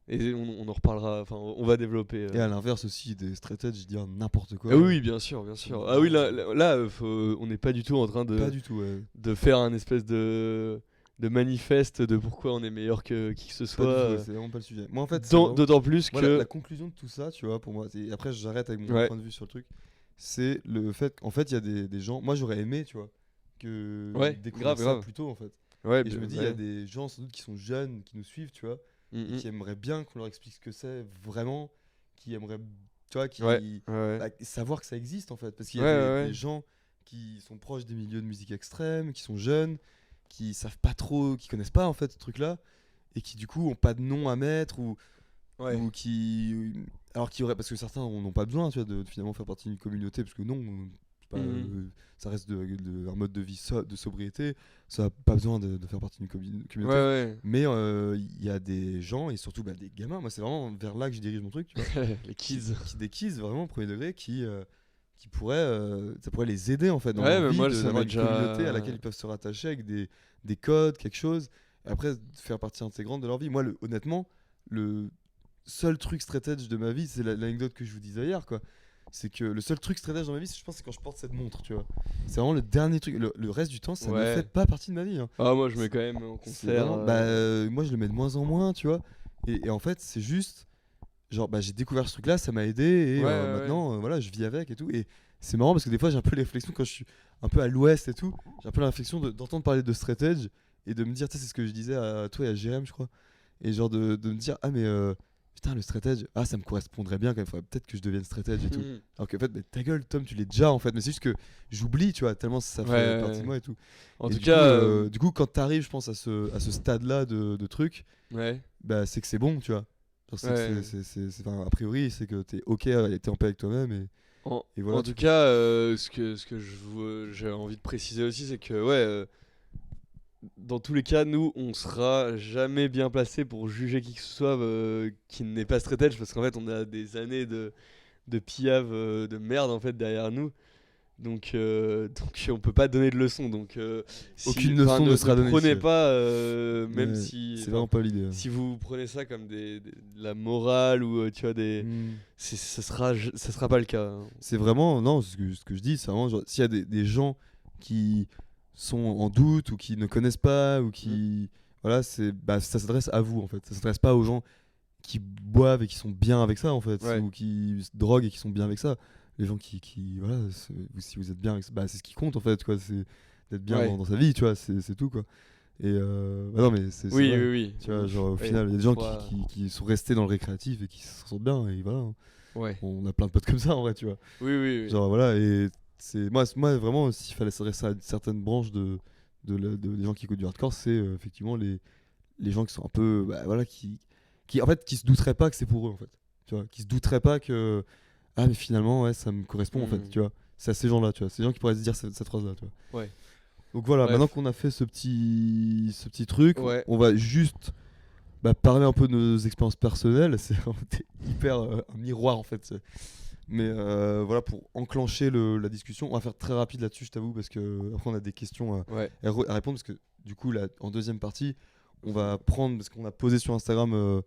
Et on en reparlera, enfin, on va développer. et à l'inverse aussi des straight edge dire n'importe quoi. Ah oui, bien sûr, bien sûr. Ah oui, là, on n'est pas du tout en train Pas du tout, ouais. de faire un espèce de manifeste de pourquoi on est meilleur que qui que ce Pas du soit. tout, ouais, c'est vraiment pas le sujet. Moi en fait, c'est vraiment- D'autant plus moi, que. la conclusion de tout ça, tu vois, pour moi, après j'arrête avec mon Ouais. point de vue sur le truc, c'est le fait qu'en fait il y a des gens, moi j'aurais aimé, tu vois, que Ouais, ils découvrent grave, ça grave. plus tôt en fait. Ouais, Et je me dis, il y ouais. a des gens sans doute qui sont jeunes, qui nous suivent, tu vois, et Mm, qui aimeraient bien qu'on leur explique ce que c'est vraiment, qui aimeraient, tu vois, qui Ouais, ouais. bah, savoir que ça existe en fait, parce qu'il y Ouais, a ouais, ouais. des gens qui sont proches des milieux de musique extrême, qui sont jeunes, qui savent pas trop, qui connaissent pas en fait ce truc-là, et qui du coup ont pas de nom à mettre ou qui alors qui aurait, parce que certains n'ont pas besoin, tu vois, de finalement faire partie d'une communauté, parce que non, c'est pas, Mhm. ça reste un mode de vie de sobriété, ça a pas besoin de faire partie d'une communauté. Ouais, ouais. Mais il y a des gens, et surtout bah, des gamins, moi c'est vraiment vers là que je dirige mon truc, tu vois, Les kids. des kids vraiment au premier degré qui pourraient, ça pourrait les aider en fait dans Ouais, leur mais vie, moi, ça d'avoir m'est une déjà- communauté à laquelle ils peuvent se rattacher avec des codes, quelque chose, et après faire partie intégrante de leur vie. Moi honnêtement, le seul truc straight edge de ma vie, c'est l'anecdote que je vous disais hier, quoi. C'est que le seul truc straight edge dans ma vie, je pense, c'est quand je porte cette montre, tu vois. C'est vraiment le dernier truc. Le reste du temps, ça ne Ouais. fait pas partie de ma vie, hein. Ah, moi, je mets quand même en C'est concert. vraiment- moi je le mets de moins en moins, tu vois. Et en fait, c'est juste genre bah, j'ai découvert ce truc là, ça m'a aidé, et Ouais, ouais, maintenant voilà, je vis avec et tout. Et c'est marrant parce que des fois j'ai un peu les réflexions quand je suis un peu à l'ouest et tout, j'ai un peu la réflexion d'entendre parler de straight edge et de me dire, tu sais, c'est ce que je disais à toi et à Jérém, je crois, et genre de me dire ah mais putain, le straight edge, ah ça me correspondrait bien quand même, faudrait peut-être que je devienne straight edge et tout. Mhm. Alors qu'en fait bah, ta gueule Tom, tu l'es déjà en fait, mais c'est juste que j'oublie, tu vois, tellement ça fait Ouais, partie ouais. de moi et tout. En Et tout du cas, coup, du coup quand t'arrives je pense à ce stade là de truc, ouais. bah c'est que c'est bon, tu vois. Genre, c'est que Ouais. enfin, a priori c'est que t'es ok, t'es en paix avec toi-même, et voilà, En tu tout cas, ce que j'ai envie de préciser aussi, c'est que ouais, dans tous les cas, nous, on sera jamais bien placé pour juger qui que ce soit qui n'est pas straight edge, parce qu'en fait, on a des années de piave de merde en fait derrière nous. Donc on peut pas donner de leçons. Donc Aucune leçon ne sera donnée prenez ici. pas, même Ouais, si c'est enfin, vraiment pas l'idée, hein. si vous prenez ça comme de la morale ou tu vois des Mm. ça sera pas le cas, hein. C'est vraiment, non, ce que je dis, c'est vraiment genre, s'il y a des gens qui sont en doute ou qui ne connaissent pas ou qui voilà, ça s'adresse à vous en fait. Ça s'adresse pas aux gens qui boivent et qui sont bien avec ça en fait, Ouais. ou qui se droguent et qui sont bien avec ça. Les gens qui voilà, si vous êtes bien avec ça, c'est ce qui compte en fait, quoi. C'est d'être bien Ouais. dans sa vie, tu vois, c'est tout quoi. Et non mais c'est Oui, vrai. oui, oui. Tu vois, genre au Ouais, final, il y a des gens toi- qui sont restés dans le récréatif et qui se sentent bien et voilà. Hein. Ouais. On a plein de potes comme ça en vrai, tu vois. Oui, oui, oui. Genre voilà, et c'est moi vraiment, s'il fallait s'adresser à certaines branches des gens qui écoutent du hardcore, c'est effectivement les gens qui sont un peu voilà, qui en fait qui se douteraient pas que c'est pour eux en fait, tu vois, qui se douteraient pas que ah mais finalement ouais, ça me correspond en fait, tu vois. C'est à ces gens là, tu vois, ces gens qui pourraient se dire cette phrase là, tu vois. Ouais. Donc voilà, Bref. maintenant qu'on a fait ce petit truc, Ouais. on va juste parler un peu de nos expériences personnelles. C'est hyper un miroir en fait. Mais voilà, pour enclencher la discussion, on va faire très rapide là-dessus, je t'avoue, parce que après on a des questions Ouais. à répondre, parce que du coup, là, en deuxième partie, on va prendre, parce qu'on a posé sur Instagram,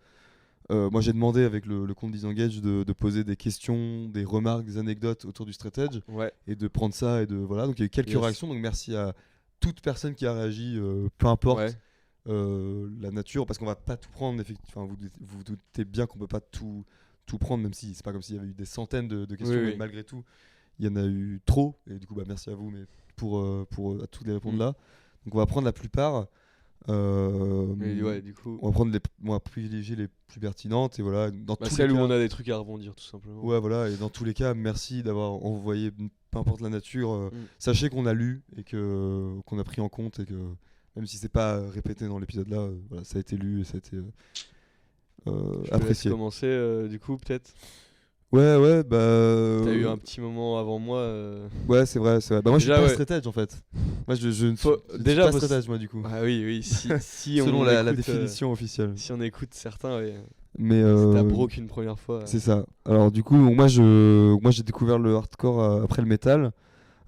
moi j'ai demandé avec le compte Disengage de poser des questions, des remarques, des anecdotes autour du straight edge, Ouais. et de prendre ça, et de voilà. Donc il y a eu quelques Yes. réactions, donc merci à toute personne qui a réagi, peu importe Ouais. la nature, parce qu'on va pas tout prendre, effectivement. Enfin, vous doutez bien qu'on peut pas tout prendre, même si c'est pas comme s'il y avait eu des centaines de questions, Oui, mais oui. malgré tout, il y en a eu trop, et du coup, merci à vous, mais pour à toutes les répondre là. Donc on va prendre la plupart. Mais ouais, du coup. On va prendre on va privilégier les plus pertinentes, et voilà, dans tous les Celle où cas. on a des trucs à rebondir, tout simplement. Ouais, voilà, et dans tous les cas, merci d'avoir envoyé, peu importe la nature. Mm. Sachez qu'on a lu et qu'on a pris en compte, et que même si c'est pas répété dans l'épisode là, voilà, ça a été lu et ça a été Je te laisse apprécié. commencer, du coup, peut-être. Ouais, T'as eu un petit moment avant moi. ouais, c'est vrai. Moi, je suis Déjà, pas ouais. straight edge en fait. Moi, je ne suis, Faut- je ne déjà, suis pas faut straight edge, moi, du coup. Ah oui, oui. Si Selon on la écoute, définition officielle. si on écoute certains, ouais. Mais C'était bro qu'une première fois. c'est ça. Alors, du coup, moi, j'ai découvert le hardcore après le métal.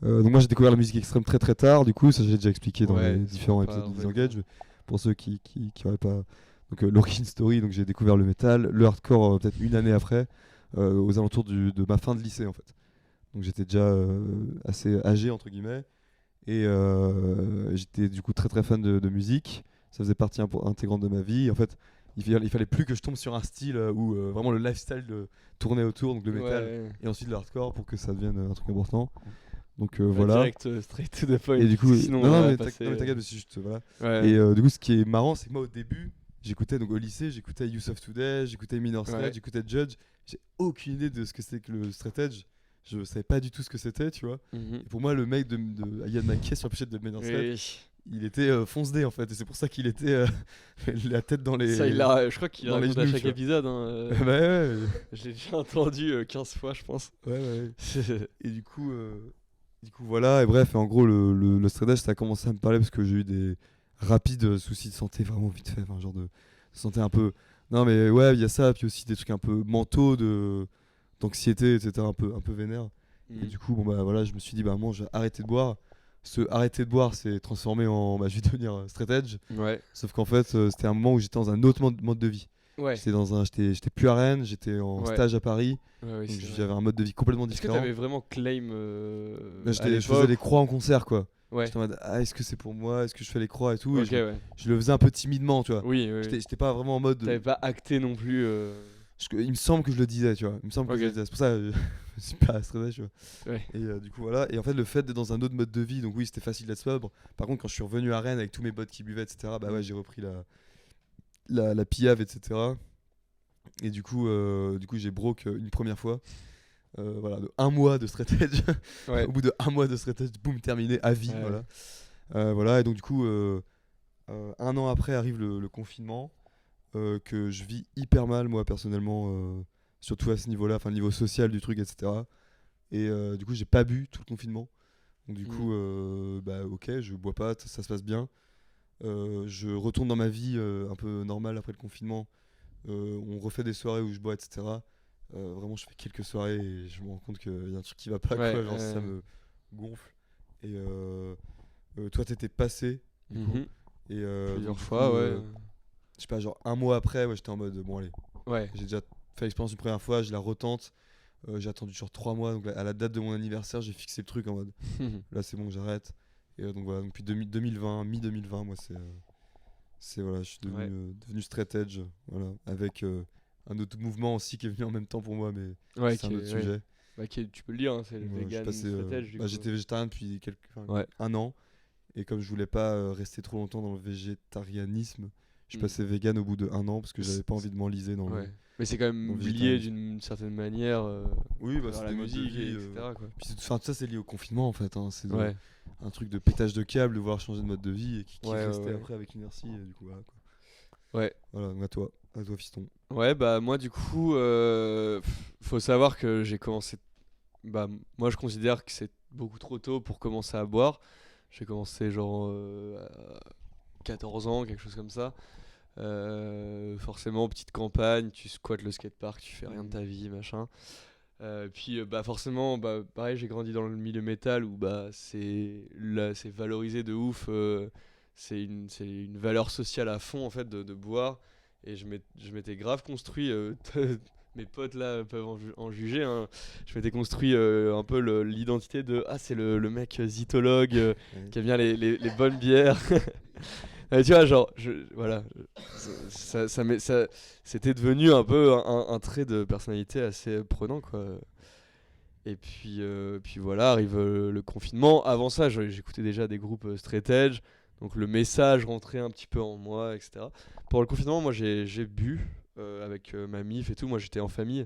Donc moi j'ai découvert la musique extrême très très tard, du coup ça j'ai déjà expliqué dans Ouais, les différents c'est pas épisodes de vrai, Disengage, mais pour ceux qui auraient pas. Donc l'origin story, donc j'ai découvert le métal, le hardcore peut-être une année après, aux alentours de ma fin de lycée en fait. Donc j'étais déjà assez âgé entre guillemets, et j'étais du coup très très fan de musique, ça faisait partie intégrante de ma vie. En fait il fallait plus que je tombe sur un style où vraiment le lifestyle tournait autour, donc le métal Ouais. et ensuite le hardcore, pour que ça devienne un truc important. Donc Bah, voilà. Direct, straight to the point. Et du coup, sinon, non, on non, va mais passer, t'inquiète, c'est juste voilà. Ouais. Et du coup, ce qui est marrant, c'est que moi au début, j'écoutais, donc au lycée, j'écoutais Youth of Today, j'écoutais Minor Threat, Ouais. j'écoutais Judge. J'ai aucune idée de ce que c'est que le straight edge. Je savais pas du tout ce que c'était, tu vois. Mhm. Et pour moi, le mec de Ian McKay sur la pochette de Minor Threat, Oui. il était fonce D en fait, et c'est pour ça qu'il était la tête dans les. Ça, je crois qu'il dans les raconte à genoux, chaque tu vois. épisode. Hein, Bah ouais, Je l'ai déjà entendu 15 fois, je pense. ouais. Et du coup, voilà, et bref, et en gros, le straight edge, ça a commencé à me parler parce que j'ai eu des rapides soucis de santé, vraiment vite fait, enfin, genre de santé un peu. Non, mais ouais, il y a ça, puis aussi des trucs un peu mentaux, d'anxiété, etc., un peu vénère. Et du coup, bon, bah voilà, je me suis dit, bah, moi, je vais arrêter de boire. Arrêter de boire, c'est transformé en, je vais devenir straight edge. Ouais. Sauf qu'en fait, c'était un moment où j'étais dans un autre mode de vie. Ouais. J'étais plus à Rennes, j'étais en Ouais. stage à Paris, Ouais, oui, donc c'est vrai. j'avais un mode de vie complètement Est-ce que différent. t'avais vraiment claim Là, à je faisais l'époque les croix en concert, quoi. Ouais. J'étais en mode, est-ce que c'est pour moi, est-ce que je fais les croix et tout. Et Ok, ouais. je le faisais un peu timidement, tu vois. Oui, oui. J'étais pas vraiment en mode. T'avais pas acté non plus. Il me semble que je le disais, tu vois. Il me semble que Ok. je le disais. C'est pour ça que je suis pas stressé, tu vois. Ouais. Et du coup, voilà. Et en fait, le fait d'être dans un autre mode de vie, donc oui, c'était facile d'être sobre. Par contre, quand je suis revenu à Rennes avec tous mes potes qui buvaient, etc., bah ouais, j'ai repris la piave, etc. Et du coup, j'ai broke une première fois. Voilà, de un mois de straight edge. Ouais. Au bout de un mois de straight edge, boum, terminé, à vie. Ouais. Voilà. Voilà, et donc du coup, un an après arrive le confinement, que je vis hyper mal, moi, personnellement, surtout à ce niveau-là, enfin, le niveau social du truc, etc. Et du coup, j'ai pas bu tout le confinement. Donc du coup, bah ok, je bois pas, ça se passe bien. Je retourne dans ma vie un peu normale après le confinement. On refait des soirées où je bois, etc. Vraiment, je fais quelques soirées et je me rends compte qu'il y a un truc qui va pas, Ouais, quoi, genre ça me gonfle. Et toi, t'étais passé, du coup. Mhm. Et Plusieurs donc, du fois, coup, ouais. je sais pas, genre un mois après, ouais, j'étais en mode bon, allez, Ouais. j'ai déjà fait l'expérience une première fois, je la retente. J'ai attendu genre 3 mois, donc à la date de mon anniversaire, j'ai fixé le truc en mode là, c'est bon, j'arrête. Et donc voilà, depuis 2020, mi-2020, moi c'est voilà, je suis devenu straight edge, voilà, avec un autre mouvement aussi qui est venu en même temps pour moi, mais Ouais, c'est un autre sujet. Bah, tu peux le dire, hein, c'est le Ouais, je suis vegan passé, stratège. Du coup. j'étais végétarien depuis Ouais. un an, et comme je voulais pas rester trop longtemps dans le végétarianisme, je suis Mm. passé vegan au bout de 1 an parce que j'avais pas envie de m'enliser dans Ouais. Mais c'est quand dans même le lié végétarisme. d'une certaine manière Oui, bah, à c'est la des modes de musique, vie, etc. Quoi. Puis tout ça c'est lié au confinement en fait, hein. C'est Ouais. un truc de pétage de câble, de vouloir changer de mode de vie et qui Ouais, restait ouais. après avec inertie, et du coup voilà quoi. Ouais. Voilà, donc à toi fiston. Ouais, bah moi du coup, faut savoir que j'ai commencé. Bah moi je considère que c'est beaucoup trop tôt pour commencer à boire. J'ai commencé genre à 14 ans, quelque chose comme ça. Forcément, petite campagne, tu squattes le skatepark, tu fais rien de ta vie, machin. Puis bah forcément, bah pareil, j'ai grandi dans le milieu métal où bah c'est valorisé de ouf. C'est une valeur sociale à fond en fait de boire. Et je m'étais grave construit. Mes potes là peuvent en juger. Hein. Je m'étais construit un peu l'identité de c'est le mec zytologue qui aime bien les bonnes bières. Tu vois, genre, voilà, c'était devenu un peu un trait de personnalité assez prenant, quoi. Et puis voilà, arrive le confinement. Avant ça, j'écoutais déjà des groupes straight edge, donc le message rentrait un petit peu en moi, etc. Pour le confinement, moi j'ai bu avec ma mif et tout. Moi j'étais en famille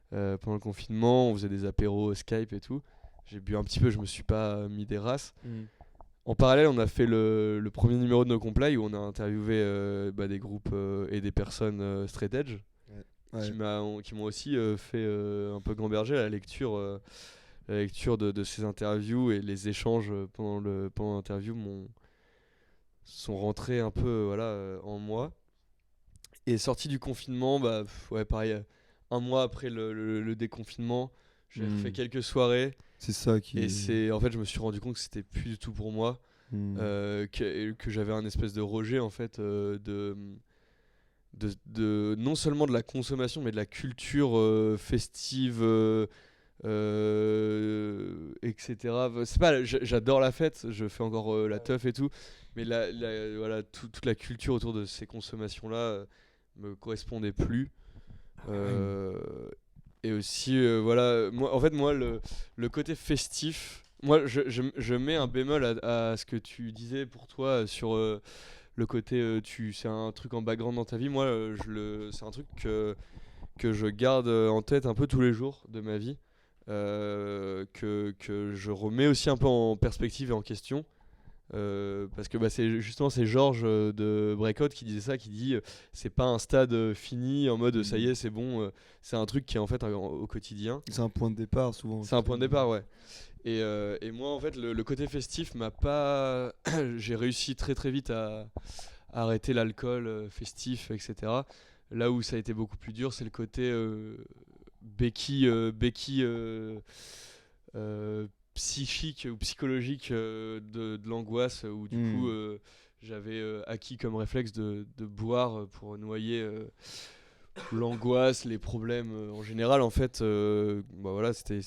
pendant le confinement, on faisait des apéros Skype et tout. J'ai bu un petit peu, je me suis pas mis des races. En parallèle, on a fait le premier numéro de No Comply où on a interviewé des groupes et des personnes straight edge Ouais. qui m'ont aussi fait un peu gamberger la lecture de ces interviews et les échanges pendant l'interview sont rentrés un peu en moi. Et sorti du confinement, pareil, un mois après le déconfinement, j'ai fait quelques soirées. C'est ça qui Et en fait, je me suis rendu compte que c'était plus du tout pour moi, que j'avais un espèce de rejet en fait de non seulement de la consommation, mais de la culture festive, etc. C'est pas, j'adore la fête, je fais encore la teuf et tout, mais voilà, toute la culture autour de ces consommations-là me correspondait plus. Et aussi, moi, en fait, moi, le côté festif, moi, je mets un bémol à ce que tu disais pour toi sur le côté, c'est un truc en background dans ta vie. Moi, c'est un truc que je garde en tête un peu tous les jours de ma vie, que je remets aussi un peu en perspective et en question. Parce que c'est Georges de Breakout qui disait ça, qui dit c'est pas un stade fini en mode ça y est c'est bon, c'est un truc qui est en fait au quotidien. C'est un point de départ souvent. C'est un point de départ, ouais. Et moi en fait le côté festif m'a pas j'ai réussi très très vite à arrêter l'alcool festif, etc. Là où ça a été beaucoup plus dur, c'est le côté béquille psychique ou psychologique de l'angoisse, où du coup j'avais acquis comme réflexe de boire pour noyer l'angoisse, les problèmes en général. En fait, c'était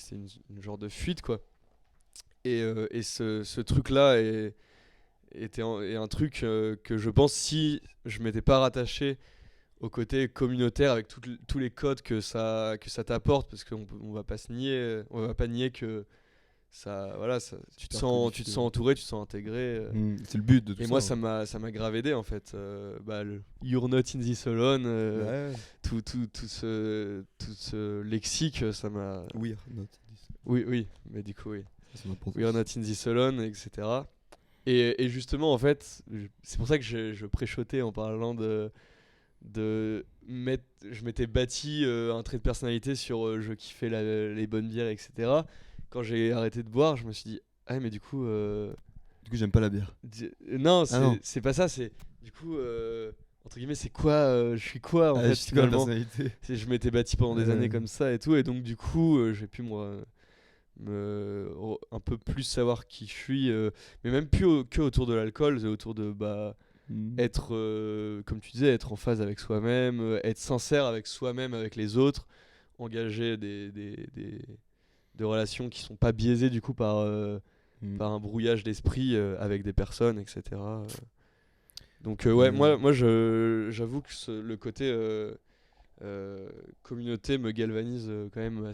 une genre de fuite, quoi. Et ce truc-là est un truc que je pense, si je m'étais pas rattaché au côté communautaire avec tous les codes que ça t'apporte, parce qu'on va pas nier que tu te sens entouré, tu te sens intégré. C'est le but de tout ça. Et moi, ça m'a grave aidé en fait. Le You're not in this alone, tout ce lexique, ça m'a. We're not. Oui, mais du coup, oui. Ça m'apporte. We're not in this alone, etc. Et justement, en fait, c'est pour ça que je préchotais en parlant je m'étais bâti un trait de personnalité sur je kiffais les bonnes bières, etc. Quand j'ai arrêté de boire, je me suis dit mais du coup j'aime pas la bière. Non, non. c'est pas ça, c'est du coup entre guillemets, c'est quoi je suis quoi en fait, je suis quoi la finalement. personnalité. Je m'étais bâti pendant des années comme ça et tout, et donc du coup j'ai pu un peu plus savoir qui je suis, mais même plus que autour de l'alcool, c'est autour de être comme tu disais, être en phase avec soi-même, être sincère avec soi-même, avec les autres, engager des relations qui sont pas biaisées du coup par par un brouillage d'esprit avec des personnes, etc. Donc ouais, moi j'avoue que le côté communauté me galvanise quand même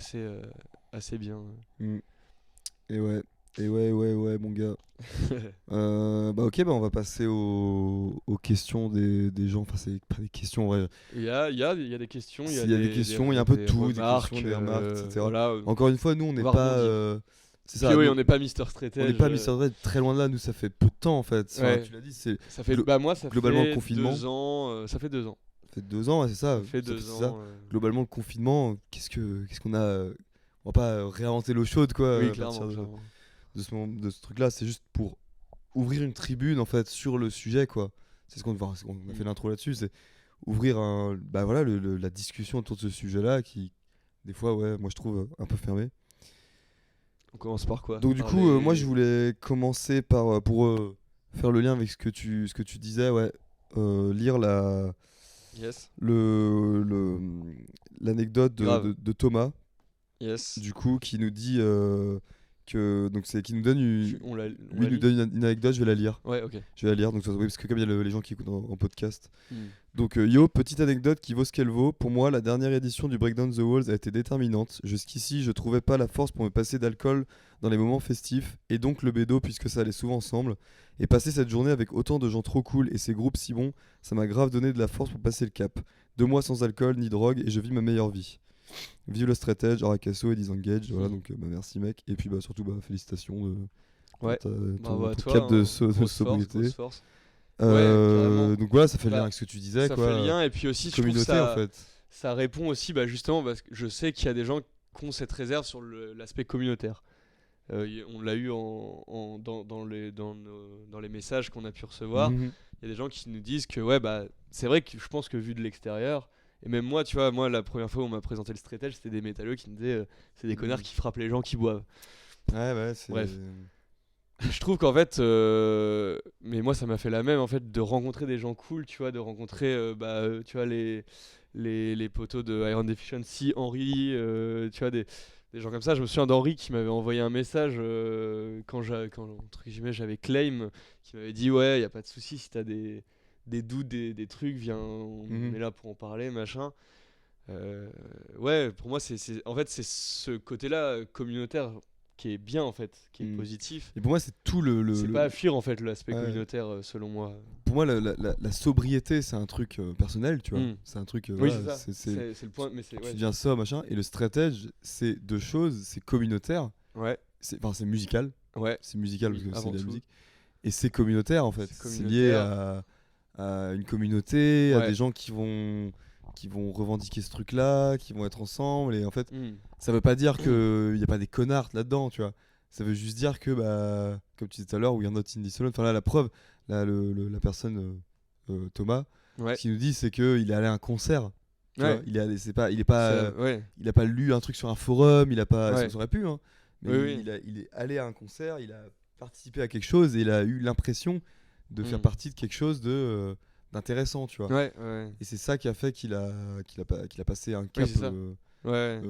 assez bien. Et ouais, mon gars. Bah ok, bah on va passer aux questions des gens. Enfin, c'est pas des questions, en vrai. Il y a des questions, Il y a des questions, il y a un peu de tout, des remarques, questions, des remarques, etc. Voilà, Encore une fois, nous, on n'est va pas. rebondir. C'est ça. Puis oui, nous, on n'est pas Mister Stratège. on n'est pas Mister Dread, très loin de là. Nous, ça fait peu de temps, en fait. Enfin, Ouais. tu l'as dit, c'est. Ça fait, moi, ça globalement, fait le confinement. 2 ans. Ça fait 2 ans. Ça fait 2 ans, ouais, c'est ça. Ça fait Ça 2 fait ça. ans. Globalement, le confinement, qu'est-ce qu'on a on va pas réinventer l'eau chaude, quoi. Oui, à clairement. partir de ce truc-là. C'est juste pour ouvrir une tribune, en fait, sur le sujet, quoi. C'est ce qu'on a fait l'intro là-dessus. C'est ouvrir voilà, la discussion autour de ce sujet-là qui, des fois, ouais, moi, je trouve un peu fermé. On commence par quoi? Donc, du coup, moi, je voulais commencer par, pour faire le lien avec ce que tu disais, ouais. Lire Yes. l'anecdote Grave. de Thomas, Yes. du coup, qui nous dit que donc c'est qui nous donne On l'a lui nous donne une anecdote. Je vais la lire. Ouais, ok. Je vais la lire. Donc oui, parce que comme il y a les gens qui écoutent en podcast. Hmm. Donc yo, petite anecdote qui vaut ce qu'elle vaut. Pour moi, la dernière édition du Breakdown the Walls a été déterminante. Jusqu'ici, je trouvais pas la force pour me passer d'alcool dans les moments festifs, et donc le bédo puisque ça allait souvent ensemble. Et passer cette journée avec autant de gens trop cool et ces groupes si bons, ça m'a grave donné de la force pour passer le cap. 2 mois sans alcool ni drogue et je vis ma meilleure vie. Vive le straight edge, Arakaso et Disengage. Voilà, donc merci mec. Et puis surtout félicitations Ouais. Bravo à ton toi, cap de hein. sobriété. Grosse force. carrément. Donc voilà, ça fait le lien Bah, avec ce que tu disais, Ça quoi. fait le lien, et puis aussi je trouve que Communauté, en fait. ça répond aussi justement parce que je sais qu'il y a des gens qui ont cette réserve sur l'aspect communautaire. On l'a eu dans les messages qu'on a pu recevoir. Il Mhm. y a des gens qui nous disent que ouais, c'est vrai que je pense que vu de l'extérieur, et même moi, tu vois, la première fois où on m'a présenté le straight edge, c'était des métalleux qui me disaient c'est des connards qui frappent les gens qui boivent. Ouais, c'est. Bref. Je trouve qu'en fait, mais moi ça m'a fait la même en fait, de rencontrer des gens cool, tu vois, de rencontrer tu vois les potos de Iron Deficiency, Henri, tu vois des gens comme ça. Je me souviens d'Henri qui m'avait envoyé un message quand entre guillemets j'avais Claim, qui m'avait dit ouais, y a pas de souci si t'as des doutes, des trucs, viens, on est là pour en parler, machin. Ouais, pour moi en fait c'est ce côté-là communautaire qui est bien en fait, qui est positif. Et pour moi, c'est tout c'est pas à fuir en fait l'aspect Ouais. communautaire selon moi. Pour moi, la sobriété, c'est un truc personnel, tu vois. Mm. C'est un truc. Oui, voilà, c'est ça. C'est le point, mais c'est tu deviens sobre, machin. Et le straight edge, c'est 2 choses. C'est communautaire. ouais, C'est musical. ouais, C'est musical Oui, parce que avant c'est de la tout. musique. Et c'est communautaire, en fait. C'est C'est lié à une communauté, à Ouais. des gens qui vont revendiquer ce truc-là, qui vont être ensemble. Et en fait, ça veut pas dire qu'il n'y a pas des connards là-dedans, tu vois. Ça veut juste dire que, comme tu disais tout à l'heure, we are not in this alone. Enfin là, la preuve, là, la personne, Thomas, ouais. ce qu'il nous dit, c'est qu'il est allé à un concert. Tu Ouais. vois, il est pas, ouais. il a pas lu un truc sur un forum, il a pas, Ouais. ça aurait pu, hein. Mais Oui, il est allé à un concert, il a participé à quelque chose et il a eu l'impression de faire partie de quelque chose d'intéressant, tu vois. Ouais, ouais. Et c'est ça qui a fait qu'il a passé un cap. c'est ça. Ouais.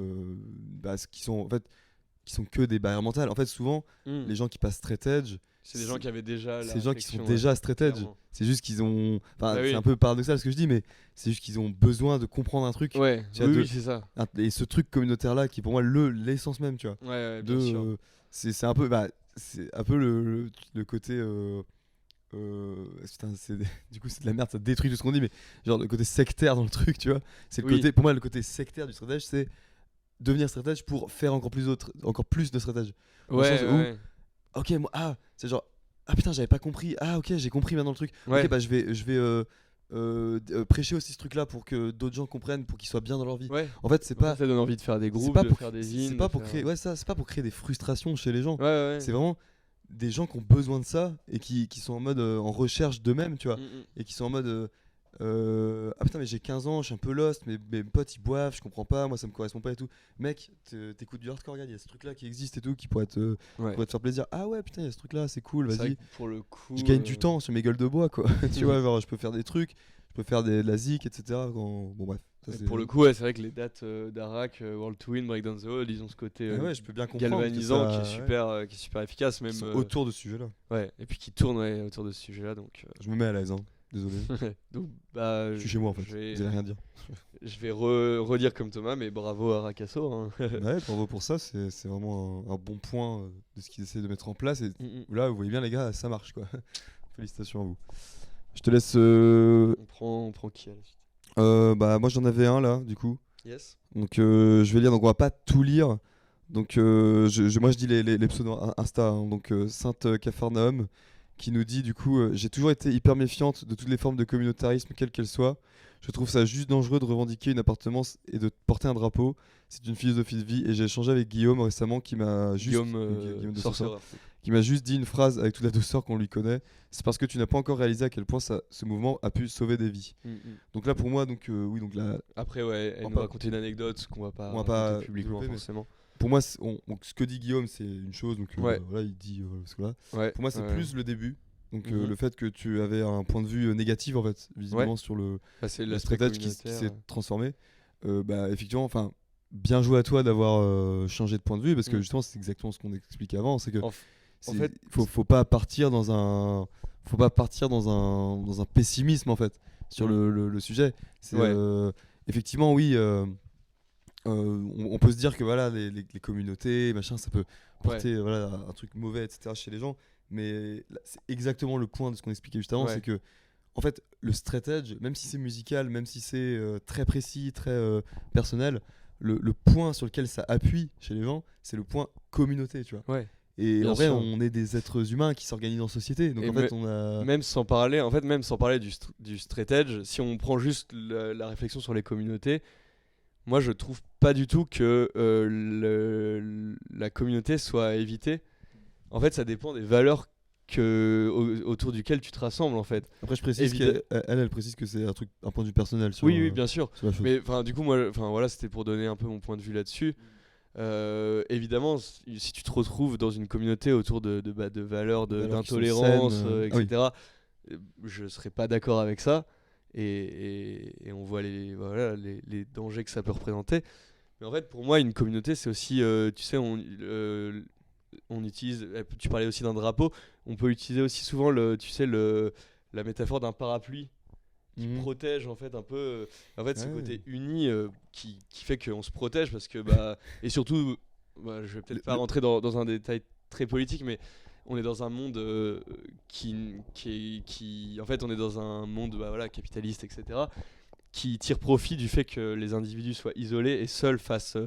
Qui sont que des barrières mentales. En fait, souvent, les gens qui passent straight edge, c'est des gens qui avaient déjà c'est des gens qui sont réflexion, déjà straight edge. clairement. C'est juste qu'ils ont. Enfin, Bah c'est oui. un peu paradoxal ce que je dis, mais c'est juste qu'ils ont besoin de comprendre un truc. Ouais, Tu vois, oui, c'est ça. Et ce truc communautaire-là, qui est pour moi l'essence même, tu vois. Ouais, bien sûr. C'est un peu. C'est un peu le côté. Putain, du coup, c'est de la merde, ça détruit tout ce qu'on dit, mais genre le côté sectaire dans le truc, tu vois. C'est le Oui. côté. Pour moi, le côté sectaire du straight edge, c'est devenir straight edge pour faire encore plus de straight edge. Dans le Ouais, sens où, ouais. Ok, moi, c'est genre, ah putain, j'avais pas compris. Ah ok, j'ai compris maintenant le truc. Ouais. Ok, je vais prêcher aussi ce truc-là pour que d'autres gens comprennent, pour qu'ils soient bien dans leur vie. Ouais. En fait, c'est pas, Ça donne envie de faire des c'est groupes, pas de pour, faire des c'est zines. pas de pour faire- créer, ouais, ça, c'est pas pour créer des frustrations chez les gens. Ouais, ouais. C'est vraiment des gens qui ont besoin de ça et qui sont en mode en recherche d'eux-mêmes, tu vois, et qui sont en mode ah putain mais j'ai 15 ans, je suis un peu lost, mais mes potes ils boivent, je comprends pas, moi ça me correspond pas et tout. Mec, t'écoutes du hardcore, regarde, il y a ce truc là qui existe et tout, qui pourrait te faire plaisir. Ah ouais putain, il y a ce truc là, c'est cool, C'est vrai vas-y. que pour le coup, Je gagne du temps sur mes gueules de bois, quoi. Tu vois, genre je peux faire des trucs, je peux faire de la zik, etc. Bon bref. Ça, Et c'est- pour le coup, ouais, c'est vrai que les dates d'Arak, World to Win, Breakdown the Wall, ils ont ce côté Ah ouais, je peux bien comprendre. galvanisant que ça- qui est super efficace, Ils même sont autour de ce sujet-là. ouais, et puis qui tourne autour de ce sujet-là, donc Je me mets à l'aise, hein. Désolé. donc bah Je suis chez moi en fait. je vais, Vous allez rien dire. je vais redire comme Thomas, mais bravo à Rakasso. Hein. Ouais, bravo pour ça. C'est vraiment un bon point de ce qu'ils essaient de mettre en place. Et là, vous voyez bien, les gars, ça marche quoi. Félicitations à vous. Je te laisse. On prend qui à la suite? Bah, moi j'en avais un là, du coup. Yes. Donc je vais lire. Donc on va pas tout lire. Donc moi je dis les pseudos Insta. Hein. Donc Sainte Capharnaüm qui nous dit du coup j'ai toujours été hyper méfiante de toutes les formes de communautarisme quelles qu'elles soient. Je trouve ça juste dangereux de revendiquer une appartenance et de porter un drapeau. C'est une philosophie de vie et j'ai échangé avec Guillaume récemment qui m'a juste Guillaume de Sorcerer. qui m'a juste dit une phrase avec toute la douceur qu'on lui connaît. C'est parce que tu n'as pas encore réalisé à quel point ce mouvement a pu sauver des vies. Donc là pour moi oui donc là Après ouais, elle On nous va raconter une anecdote qu'on va pas on va pas raconter publiquement développer, mais- forcément. pour moi donc, ce que dit Guillaume c'est une chose donc Ouais. voilà il dit parce que là Ouais. pour moi c'est ouais. plus le début donc Mhm. le fait que tu avais un point de vue négatif en fait visiblement sur le Bah, c'est le l'aspect stratégie qui communautaire. s'est transformé. Bah effectivement enfin bien joué à toi d'avoir changé de point de vue parce que Mm. justement c'est exactement ce qu'on expliquait avant c'est que En c'est- fait, faut pas partir dans un pessimisme en fait sur le sujet. C'est Ouais. effectivement oui on peut se dire que voilà les communautés machin ça peut porter voilà un truc mauvais etc chez les gens mais là, c'est exactement le point de ce qu'on expliquait juste avant Ouais. c'est que en fait le straight edge même si c'est musical même si c'est très précis très personnel le point sur lequel ça appuie chez les gens c'est le point communauté tu vois Ouais. et Bien en vrai sûr. on est des êtres humains qui s'organisent en société donc Et en fait on a Même sans parler du straight edge, si on prend juste la réflexion sur les communautés, moi je trouve pas du tout que la communauté soit à éviter. En fait, ça dépend des valeurs autour duquel tu te rassembles en fait. après je précise Évidemment. qu'elle précise que c'est un point de vue personnel sur, Oui, bien sûr. sur la chose. Mais enfin, du coup, moi, enfin voilà, c'était pour donner un peu mon point de vue là-dessus. Évidemment, si tu te retrouves dans une communauté autour de valeurs, Valeurs qui sont d'intolérance, saines, ah oui. etc., je serais pas d'accord avec ça. Et on voit voilà, les dangers que ça peut représenter. Mais en fait, pour moi, une communauté, c'est aussi, tu sais, on utilise, tu parlais aussi d'un drapeau, on peut utiliser aussi souvent la métaphore d'un parapluie qui Mhm. protège en fait un peu en fait ce Ouais. côté uni qui fait qu'on se protège parce que bah et surtout bah, je vais peut-être pas rentrer dans un détail très politique mais on est dans un monde qui en fait on est dans un monde bah, voilà capitaliste etc qui tire profit du fait que les individus soient isolés et seuls face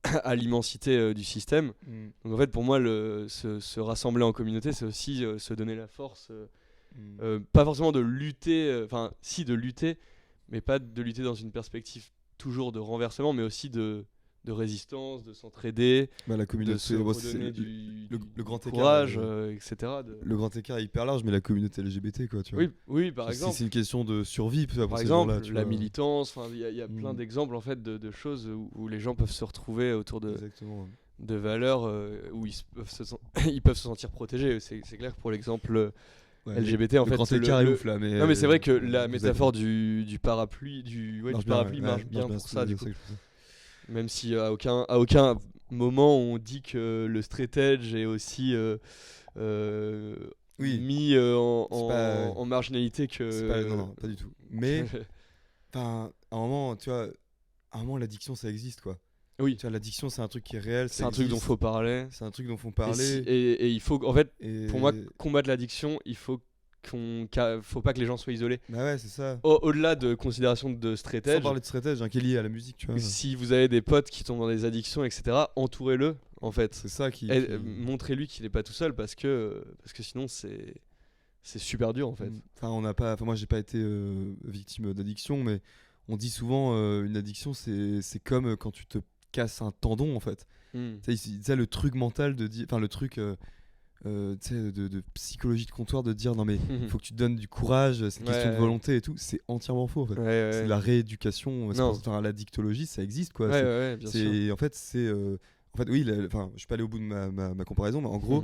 à l'immensité du système. Mm. Donc en fait pour moi se rassembler en communauté c'est aussi se donner la force pas forcément de lutter, enfin si de lutter, mais pas de lutter dans une perspective toujours de renversement, mais aussi de résistance, de s'entraider, Bah, la de communauté se bon, c'est redonner du le grand écart, courage, etc. le grand écart est hyper large mais la communauté LGBT quoi tu vois. Oui, par Si exemple. c'est une question de survie pour Par ces exemple, gens-là, tu la vois. militance, enfin il y a plein Mm. d'exemples en fait de choses où les gens peuvent se retrouver autour Exactement. de valeurs où ils peuvent se sentir protégés. C'est clair que pour l'exemple Ouais, LGBT en le fait grand écart est ouf là mais non mais c'est vrai que la vous métaphore du parapluie du parapluie marche bien pour ça du coup. Même si à aucun moment on dit que le straight edge est aussi Oui. mis C'est pas- en marginalité que non, pas du tout. Mais enfin, à un moment, tu vois, à un moment l'addiction ça existe quoi. oui, Tu vois, l'addiction c'est un truc qui est réel, c'est ça un truc dont existe. faut parler. C'est un truc dont faut Et, parler. et il faut en fait et- pour moi combattre l'addiction, il faut faut pas que les gens soient isolés. Bah ouais, c'est ça. Au-delà de considération de straight Sans edge, parler de stratégie, qui est lié à la musique, tu vois. si vous avez des potes qui tombent dans des addictions, etc., entourez-le en fait. C'est ça qui. Montrez-lui qu'il n'est pas tout seul parce que sinon c'est super dur en fait. Enfin, on n'a pas. Enfin, moi, j'ai pas été victime d'addiction, mais on dit souvent une addiction, c'est comme quand tu te casses un tendon, en fait. Tu sais, le truc mental de dire, enfin le truc, tu sais, de psychologie de comptoir de dire non mais il faut que tu te donnes du courage, c'est une question de Ouais. volonté et tout. C'est entièrement faux, en fait. Ouais, ouais, C'est ouais. de la rééducation. Non. Enfin, la dictologie, ça existe quoi. Ouais, C'est- ouais, ouais, bien sûr. c'est en fait c'est en fait oui enfin je suis pas allé au bout de ma comparaison mais en gros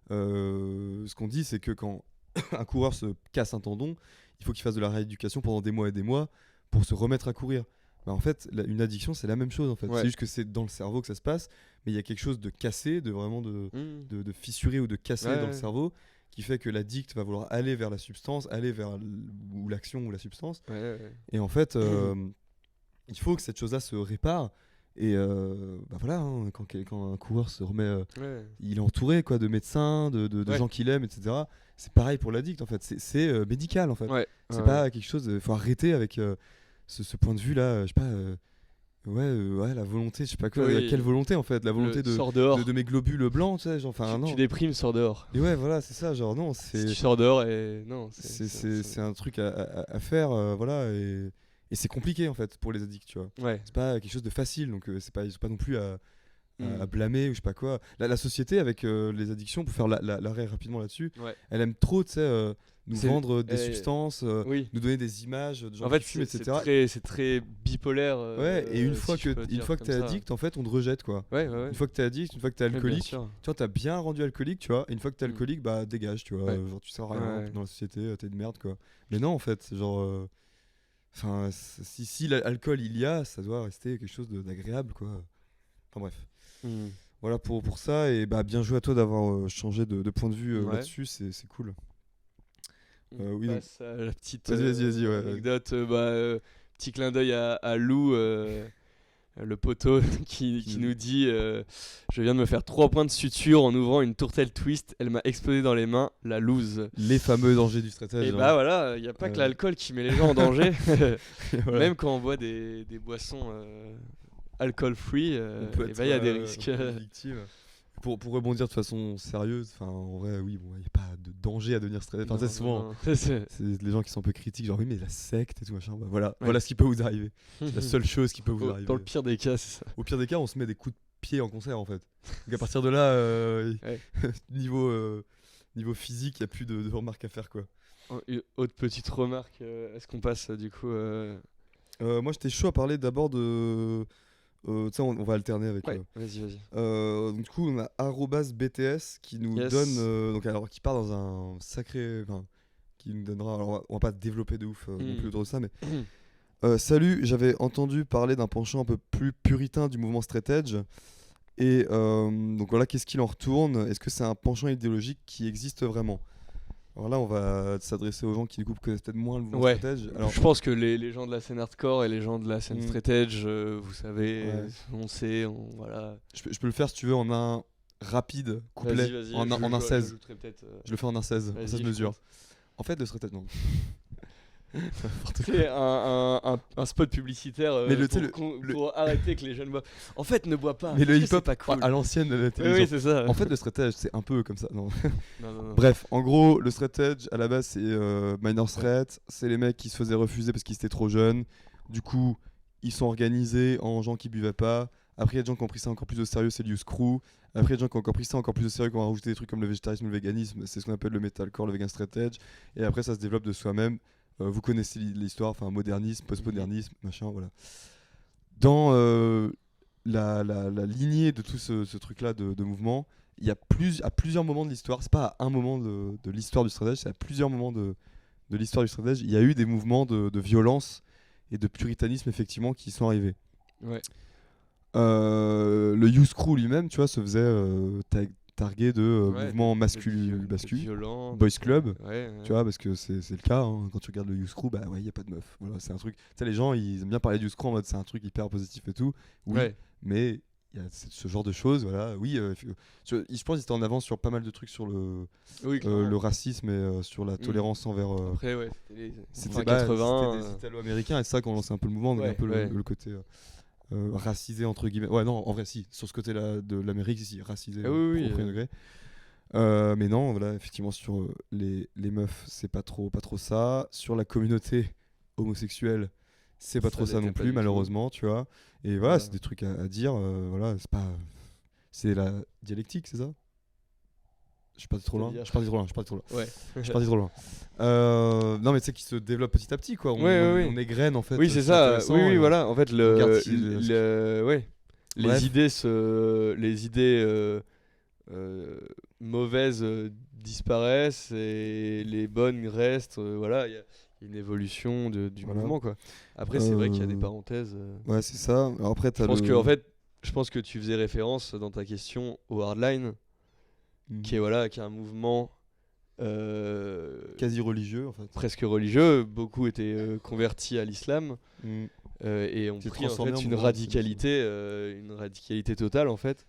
Mhm. ce qu'on dit c'est que quand un coureur se casse un tendon, il faut qu'il fasse de la rééducation pendant des mois et des mois pour se remettre à courir. Bah, en fait, une addiction, c'est la même chose en fait. Ouais. C'est juste que c'est dans le cerveau que ça se passe, mais il y a quelque chose de cassé, de vraiment de fissuré ou de cassé Ouais, dans le ouais. cerveau qui fait que l'addict va vouloir aller vers la substance, aller vers ou l'action ou la substance. Ouais, ouais. Et en fait, il faut que cette chose-là se répare. Et bah voilà, hein, quand un coureur se remet, Ouais. il est entouré quoi, de médecins, de Ouais. gens qu'il aime, etc. C'est pareil pour l'addict en fait. C'est médical en fait. Ouais. C'est Ouais, pas quelque chose. Il faut arrêter avec ce point de vue là. Je sais pas. Ouais, la volonté. Je sais pas quoi. Oui. Quelle volonté en fait? La volonté Sors dehors. de mes globules blancs, tu sais. Genre, enfin non. Tu déprimes, sors dehors. Et ouais, voilà, c'est ça. Genre non, Si c'est tu sors dehors et non, c'est un truc à faire, voilà. Et c'est compliqué en fait pour les addicts, tu vois. Ouais. C'est pas quelque chose de facile, donc ils sont pas non plus à Mm. blâmer ou je sais pas quoi. La société avec les addictions, pour faire l'arrêt rapidement là-dessus, Ouais. elle aime trop, tu sais, nous C'est- vendre des eh, substances, Oui. nous donner des images de gens En fait, qui fument, c'est etc. c'est très bipolaire. Ouais, et une si fois je peux que dire t'es comme ça. addict, en fait, on te rejette, quoi. Ouais, ouais, ouais. Une fois que t'es addict, une fois que t'es Ouais, bien alcoolique, sûr. tu vois, t'as bien rendu alcoolique, tu vois. Et une fois que t'es Mm. alcoolique, bah dégage, tu vois. Ouais. Genre, tu sers à rien Ouais. dans la société, t'es une merde, quoi. Mais non, en fait, c'est genre. Enfin, si l'alcool il y a, ça doit rester quelque chose d'agréable, quoi. Enfin bref. Mm. Voilà pour ça, et bah bien joué à toi d'avoir changé de point de vue Ouais. là-dessus, c'est cool. On oui, donc- passe à la petite Vas-y, ouais. anecdote. Petit clin d'œil à Lou, le poteau, qui nous dit je viens de me faire 3 points de suture en ouvrant une tourtelle twist. Elle m'a explosé dans les mains, la loose. Les fameux dangers du stratège. Et hein. bah voilà, il n'y a pas que Ouais. l'alcool qui met les gens en danger. Voilà. Même quand on boit des boissons alcool free, On peut il y a des être, risques. victime. Pour rebondir de façon sérieuse, enfin en vrai, oui, bon, il n'y a pas de danger à devenir stressé. Enfin, Non, c'est non, souvent, non. c'est les gens qui sont un peu critiques, genre oui, mais la secte et tout machin. Bah, voilà, Ouais. voilà ce qui peut vous arriver. C'est la seule chose qui peut vous arriver. Dans le pire des cas, c'est ça. Au pire des cas, on se met des coups de pied en concert en fait. Donc à partir de là, Ouais. niveau physique, il n'y a plus de remarques à faire quoi. Une autre petite remarque, est-ce qu'on passe du coup Moi, j'étais chaud à parler d'abord de. Tu sais, on va alterner avec. Ouais, vas-y. Donc, du coup, on a @BTS qui nous Yes. donne. Donc, alors, qui part dans un sacré. Enfin, qui nous donnera. Alors, on va pas développer de ouf non plus autour de ça, mais. Salut, j'avais entendu parler d'un penchant un peu plus puritain du mouvement straight edge. Et donc voilà, qu'est-ce qu'il en retourne? Est-ce que c'est un penchant idéologique qui existe vraiment? Alors là, on va s'adresser aux gens qui du coup connaissent peut-être moins le mouvement Ouais. straight edge. Alors, Je pense que les gens de la scène hardcore et les gens de la scène Mm. straight edge, vous savez, Ouais. on sait, voilà. je peux le faire si tu veux en un rapide couplet, Vas-y, en un 16. j'ajouterai peut-être, Je le fais en un 16, en Vas-y, 16 je mesures. compte. En fait, le straight edge, non. C'est un spot publicitaire Mais le- pour, tu sais, le- pour arrêter que les jeunes boivent. En fait, ne bois pas. Mais le parce que hip-hop, c'est pas cool. à l'ancienne de la Oui, télévision. oui, c'est ça. En fait, le straight edge, c'est un peu comme ça. Non. Non. Bref, en gros, le straight edge, à la base, c'est minor threat. C'est les mecs qui se faisaient refuser parce qu'ils étaient trop jeunes. Du coup, ils sont organisés en gens qui buvaient pas. Après, il y a des gens qui ont pris ça encore plus au sérieux, c'est le use crew. Après, il y a des gens qui ont encore pris ça encore plus au sérieux, qui ont rajouté des trucs comme le végétarisme, le véganisme. C'est ce qu'on appelle le metalcore, le vegan straight edge. Et après, ça se développe de soi-même. Vous connaissez l'histoire, enfin, modernisme, postmodernisme, machin, voilà. Dans la lignée de tout ce truc-là de mouvement, il y a à plusieurs moments de l'histoire, c'est pas à un moment de l'histoire du straight edge, c'est à plusieurs moments de l'histoire du straight edge, il y a eu des mouvements de violence et de puritanisme effectivement qui sont arrivés. Ouais. Le Youth Crew lui-même, tu vois, se faisait targuer de Ouais, mouvements de masculins, violent, boys club. Ouais. Tu vois, parce que c'est le cas, hein. Quand tu regardes le Youth Crew, bah ouais, il n'y a pas de meuf. Voilà, c'est un truc. Tu sais, les gens, ils aiment bien parler du Youth Crew en mode c'est un truc hyper positif et tout. Oui, Ouais. mais il y a ce genre de choses, voilà. Oui, je pense qu'ils étaient en avance sur pas mal de trucs sur Oui, clairement. le racisme et sur la tolérance envers. Après, ouais, c'était les Bah, 80. c'était des Italo-américains et c'est ça qui ont lancé un peu le mouvement, donc Ouais, un peu ouais. le côté racisé entre guillemets. Ouais, non, en vrai, si, sur ce côté-là de l'Amérique, si, racisé Ah oui, au premier degré. Mais non, voilà, effectivement, sur les meufs, c'est pas trop ça. Sur la communauté homosexuelle, c'est pas Ça trop ça l'était non pas plus, du tout. malheureusement, tu vois. Et voilà, Voilà. c'est des trucs à dire, voilà, c'est pas. C'est la dialectique, c'est ça? Je suis parti trop loin. C'est-à-dire Je suis parti trop loin. Ouais. Je suis parti trop loin. Non, mais tu sais, qui se développe petit à petit, quoi. Ouais. On égrène, en fait. Oui, c'est ça. intéressant, Oui, et- voilà. En fait, regarde si- ouais. Bref. Les idées mauvaises disparaissent et les bonnes restent. Voilà, il y a une évolution du Voilà. mouvement, quoi. Après, c'est vrai qu'il y a des Euh, parenthèses. Ouais, c'est ça. Alors après, Je pense que en fait, je pense que tu faisais référence dans ta question au hardline, qui est un mouvement quasi religieux en fait. presque religieux. Beaucoup étaient convertis à l'islam Mm. et ont Qui est pris en transformé fait en une mouvement radicalité totale en fait.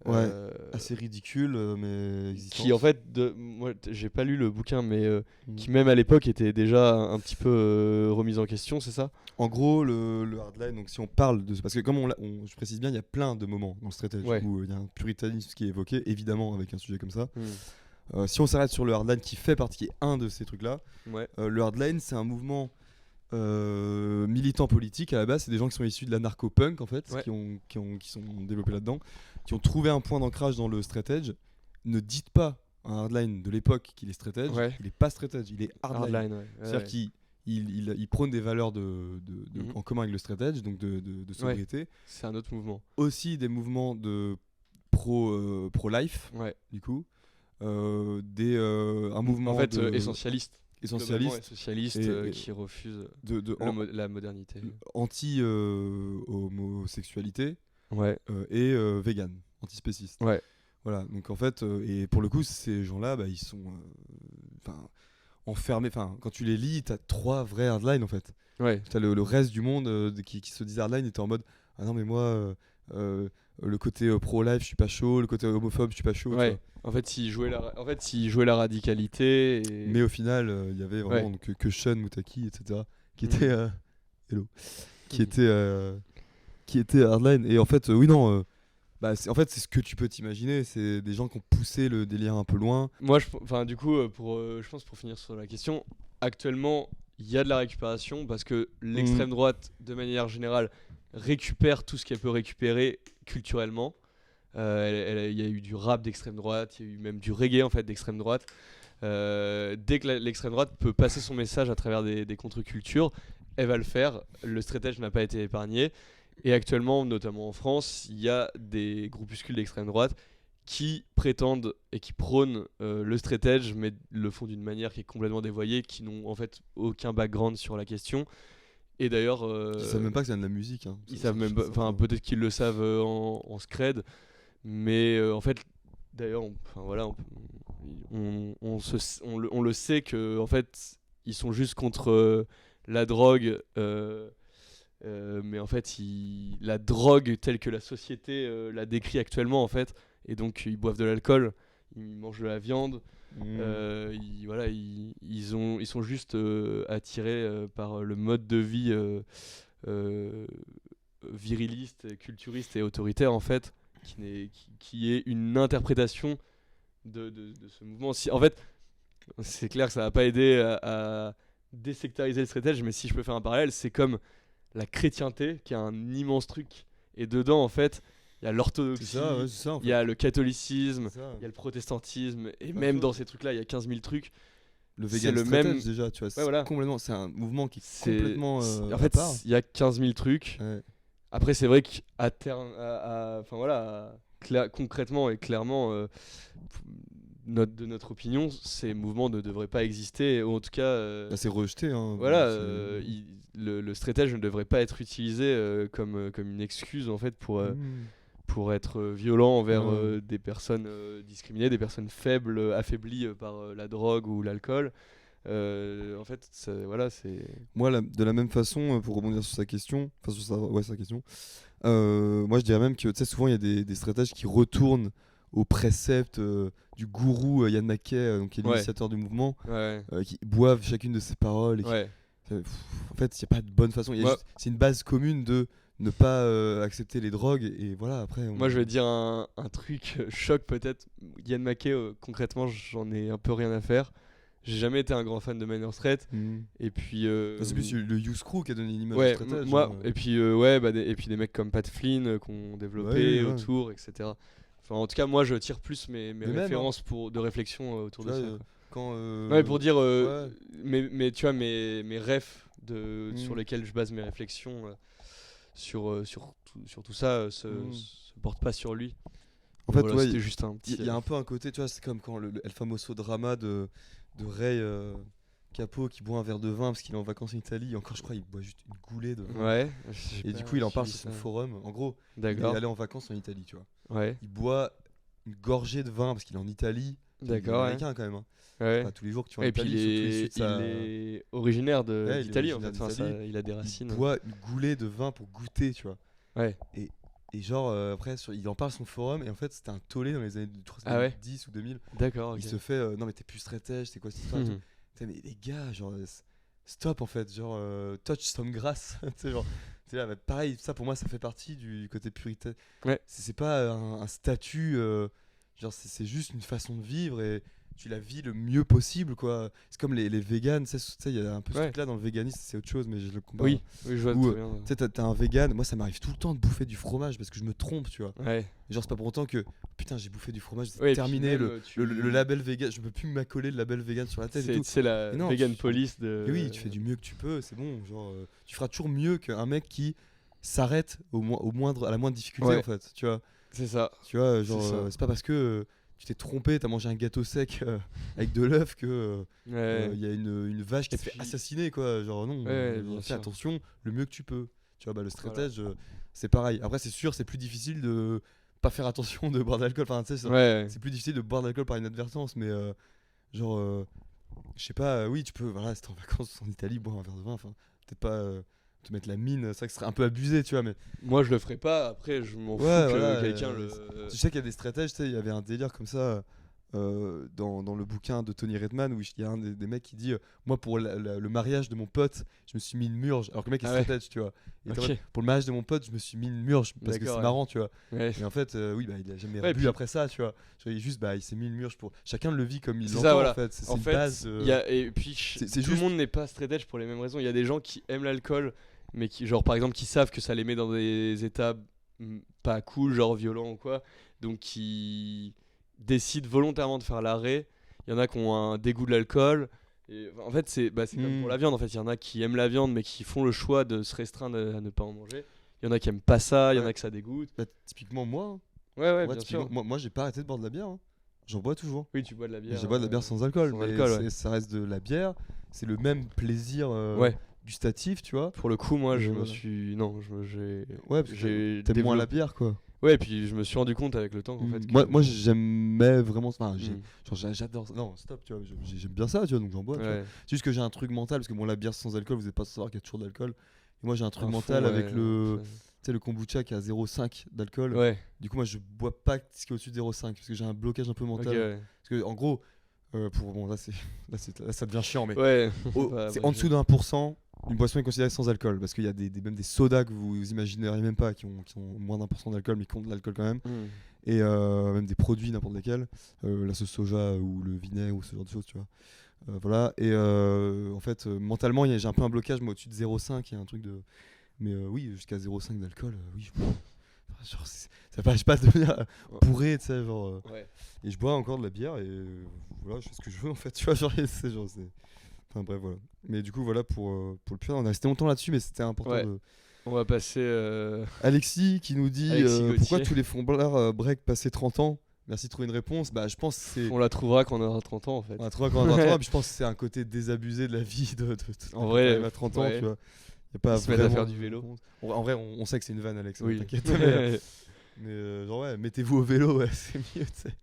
Ouais, Euh, assez ridicule, mais existante. qui en fait, moi j'ai pas lu le bouquin, mais Mm. qui même à l'époque était déjà un petit peu remise en question, c'est ça? En gros, le hardline, donc si on parle de... Parce que comme je précise bien, il y a plein de moments dans le stratégie Ouais. où il y a un puritanisme qui est évoqué, évidemment, avec un sujet comme ça. Hmm. Si on s'arrête sur le hardline qui fait partie, qui est un de ces trucs-là, Ouais. le hardline, c'est un mouvement militant politique à la base. C'est des gens qui sont issus de la narco-punk, en fait, Ouais. qui sont développés là-dedans, qui ont trouvé un point d'ancrage dans le straight edge. Ne dites pas à un hardline de l'époque qu'il est straight edge, Ouais. il est pas straight edge, il est hardline. Hardline, ouais. C'est-à-dire qu'il prône des valeurs Mhm. en commun avec le straight edge, donc de sobriété. C'est un autre mouvement. Aussi des mouvements de pro-life, Ouais. du coup. Un mouvement En fait, essentialiste globalement essentialiste et- qui refuse de la modernité. anti-homosexualité Ouais. et vegan, antispéciste. Ouais. Voilà, donc en fait, et pour le coup, ces gens-là, bah, ils sont enfermés. Enfin, quand tu les lis, t'as 3 vrais hardlines en fait. Ouais. T'as le reste du monde qui se disait hardline était en mode ah non mais moi le côté pro-life je suis pas chaud, le côté homophobe je suis pas chaud. tu Ouais. vois. En fait, s'il jouait la radicalité. Et... Mais au final il y avait vraiment Ouais. donc, que Sean Moutaki etc qui Mhm. était hello qui était hardline et en fait oui non bah, en fait c'est ce que tu peux t'imaginer, c'est des gens qui ont poussé le délire un peu loin. Moi, du coup, je pense pour finir sur la question, actuellement, il y a de la récupération parce que l'extrême droite, de manière générale, récupère tout ce qu'elle peut récupérer culturellement. Il y a eu du rap d'extrême droite, il y a eu même du reggae en fait d'extrême droite. Dès que l'extrême droite peut passer son message à travers des contre-cultures, elle va le faire. Le straight edge n'a pas été épargné. Et actuellement, notamment en France, il y a des groupuscules d'extrême droite qui prétendent et qui prônent le straight edge, mais le font d'une manière qui est complètement dévoyée, qui n'ont en fait aucun background sur la question. Et d'ailleurs, Ils savent même pas que c'est de la musique. Hein. ils savent même pas, enfin peut-être qu'ils le savent en scred, mais en fait, d'ailleurs, on le sait que en fait, ils sont juste contre la drogue. Mais en fait, la drogue telle que la société la décrit actuellement, en fait, et donc ils boivent de l'alcool, ils mangent de la viande, ils sont juste attirés par le mode de vie viriliste, culturiste et autoritaire, en fait, qui est une interprétation de ce mouvement. En fait, c'est clair que ça va pas aider à désectariser le straight edge, mais si je peux faire un parallèle, c'est comme la chrétienté qui est un immense truc, et dedans en fait il y a l'orthodoxie, c'est ça, en fait. il y a le catholicisme, C'est ça. il y a le protestantisme, et Bien même sûr. dans ces trucs là il y a 15 000 trucs. Le c'est vegan le straight même- edge, déjà, tu vois, c'est voilà. complètement, c'est un mouvement qui est C'est- complètement en à fait part. il y a 15 000 trucs. Ouais. Après c'est vrai qu'à terme, enfin voilà, concrètement et clairement de notre opinion, ces mouvements ne devraient pas exister, ou en tout cas Là, c'est rejeté. Hein, voilà, c'est- le straight edge ne devrait pas être utilisé comme une excuse en fait pour être violent envers Ouais. des personnes discriminées, des personnes faibles, affaiblies par la drogue ou l'alcool. En fait, voilà, c'est... Moi, de la même façon, pour rebondir sur sa question, enfin sur sa question, moi je dirais même que tu sais, souvent il y a des stratégies qui retournent aux préceptes du gourou Yann Mackay, donc, qui est Ouais. l'initiateur du mouvement, Ouais, qui boivent chacune de ses paroles. ouais. En fait, il n'y a pas de bonne façon. Moi- C'est une base commune de ne pas accepter les drogues, et voilà, après. Moi, je vais dire un truc choc peut-être. Yann Mackay, concrètement, j'en ai un peu rien à faire. J'ai jamais été un grand fan de Minor Threat. Mhm. Et puis... C'est plus le Youth Crew qui a donné l'image ouais, du straight edge, moi, hein. et puis et puis des mecs comme Pat Flynn qu'on développé Ouais, ouais. autour, etc. Enfin, en tout cas, moi, je tire plus mes Mais même, références de réflexion autour Tu de vois, ça. Quoi. quand Non, mais pour dire, ouais. mais tu vois, mes refs sur Mm. lesquels je base mes réflexions sur tout ça se portent pas sur lui. En fait, Voilà, ouais, c'était juste un petit. il y a un peu un côté, tu vois, c'est comme quand le El Famoso drama de Ray Capo qui boit un verre de vin parce qu'il est en vacances en Italie. Et encore, je crois, il boit juste une goulée de vin. Ouais. Et du coup, il en parle sur son forum. En gros, il est D'accord. allé en vacances en Italie, tu vois. Ouais. Il boit une gorgée de vin parce qu'il est en Italie. Il est D'accord. Ouais. américain quand même. Hein. Ouais. Pas tous les jours que tu vas en Et puis Italie, surtout les suites, ça... il est originaire Ouais, il est d'Italie en originaire fait. Enfin, d'Italie. il a des Il racines. boit une goulée de vin pour goûter, tu vois. Ouais. Et genre, après, il en parle sur son forum. Et en fait, c'était un tollé dans les années je crois que c'était Ah ouais 2010 ou 2000. D'accord. Ok. Il se fait non, mais t'es plus stratège, c'est quoi cette histoire et tout. Mhm. Putain, mais les gars, genre, stop en fait, genre, touch some grass. Tu sais, genre, c'est là, bah, pareil, ça pour moi, ça fait partie du côté puritain. Ouais. C'est pas un statut, genre, c'est juste une façon de vivre et tu la vis le mieux possible, quoi. C'est comme les vegans, tu sais, il y a un peu ce Ouais. truc là dans le véganisme, c'est autre chose, mais je le compare. Oui, je vois Ou, très bien. Tu sais, t'as un vegan, moi ça m'arrive tout le temps de bouffer du fromage parce que je me trompe, tu vois. Ouais. Et genre, c'est pas pour autant que putain, j'ai bouffé du fromage, c'est Ouais, et puis terminé, même, le label vegan, je peux plus m'accoler le label vegan sur la tête et tout. C'est la Mais non, vegan tu- police de. Et oui, tu fais du mieux que tu peux, c'est bon. Genre, tu feras toujours mieux qu'un mec qui s'arrête à la moindre difficulté, Ouais. en fait. Tu vois, C'est ça. genre, C'est ça. c'est pas parce que tu t'es trompé, t'as mangé un gâteau sec avec de l'œuf que Ouais. y a une vache qui Et se fait puis- assassiner, quoi. Genre, non, Ouais, bien fais sûr. attention le mieux que tu peux. Tu vois, bah, le stratège, c'est pareil. Après, c'est sûr, c'est plus difficile de pas faire attention de boire de l'alcool. Enfin, tu sais, Ouais. c'est plus difficile de boire de l'alcool par inadvertance, mais genre, je sais pas, oui, tu peux, voilà, si t'es en vacances en Italie, boire un verre de vin, enfin, peut-être pas te mettre la mine, c'est vrai que ce serait un peu abusé, tu vois, mais Moi, je le ferais pas. Après, je m'en fous Ouais, que voilà, quelqu'un le. tu sais qu'il y a des stratèges, tu sais, il y avait un délire comme ça dans le bouquin de Tony Redman où il y a un des mecs qui dit moi pour le mariage de mon pote je me suis mis une murge alors que le mec est Ah ouais. stratège tu vois et Ok. pour le mariage de mon pote je me suis mis une murge parce que D'accord, c'est ouais. marrant tu vois Ouais. et en fait oui bah il a jamais Ouais, rebu puis- après ça tu vois. Genre, il s'est mis une murge pour chacun le vit comme il C'est l'entend ça, voilà. en fait c'est En une fait, base il y a, et puis c'est tout juste- le monde n'est pas straight edge pour les mêmes raisons. Il y a des gens qui aiment l'alcool, mais qui, genre par exemple, qui savent que ça les met dans des états pas cool, genre violents ou quoi, donc qui décident volontairement de faire l'arrêt. Il y en a qui ont un dégoût de l'alcool. Et, enfin, en fait, c'est comme pour la viande. En fait, il y en a qui aiment la viande, mais qui font le choix de se restreindre à ne pas en manger. Il y en a qui aiment pas ça, il y en a Ouais. que ça dégoûte. bah, typiquement moi hein. Ouais, Ouais, bien typiquement, sûr. moi j'ai pas arrêté de boire de la bière hein. J'en bois toujours. Oui, tu bois de la bière. J'ai bois de la bière sans alcool, sans mais alcool, ouais. ça reste de la bière. C'est le même plaisir Ouais. gustatif, tu vois. Pour le coup, moi, je me Voilà. suis. Non, j'ai. Ouais, parce que j'ai t'aimes moins la développé- bière, quoi. Ouais, et puis je me suis rendu compte avec le temps qu'en fait. que- Moi j'aimais vraiment. Enfin, Mm. j'adore ça. Non, stop, tu vois. J'aime bien ça, tu vois, donc j'en bois. tu vois. Ouais. C'est juste que j'ai un truc mental, parce que bon, la bière sans alcool, vous n'êtes pas sans savoir qu'il y a toujours de l'alcool. Et moi j'ai un truc À mental fond, avec ouais, le, tu sais, le kombucha qui a 0,5 d'alcool. Ouais, Du coup, moi je bois pas ce qui est au-dessus de 0,5 parce que j'ai un blocage un peu ok, mental. ouais. Parce que en gros, bon, là ça devient chiant, mais Ouais. c'est Bah, en dessous d'un %, une boisson est considérée sans alcool. Parce qu'il y a même des sodas que vous imagineriez même pas qui ont moins d'1% d'alcool, mais qui ont de l'alcool quand même. Hmm. Et même des produits, n'importe lesquels. La sauce soja ou le vinaigre ou ce genre de choses, tu vois. Voilà. Et en fait, mentalement, j'ai un peu un blocage, moi au-dessus de 0,5, il y a un truc de. Mais oui, jusqu'à 0,5 d'alcool, oui, je bois. Enfin, genre, ça paraît pas devenir bourré, tu sais, genre. Ouais. Et je bois encore de la bière et voilà, je fais ce que je veux en fait, tu vois, genre, c'est. Enfin bref, voilà. Mais du coup, voilà pour le pur. On a resté longtemps là-dessus, mais c'était important Ouais. de. On va passer. Alexis qui nous dit Alexis Gauthier. pourquoi tous les footballeurs break passé 30 ans. Merci de trouver une réponse. Bah, je pense que c'est. On la trouvera quand on aura 30 ans en fait. On a trouvé quand on a 30 ans, puis je pense que c'est un côté désabusé de la vie En vrai, à 30 ans, ouais. tu vois. Y a pas Ils se mettent à vraiment faire du vélo. En vrai, on sait que c'est une vanne, Alex. Oui. T'inquiète. Mais genre, ouais, mettez-vous au vélo, ouais, c'est mieux, tu sais.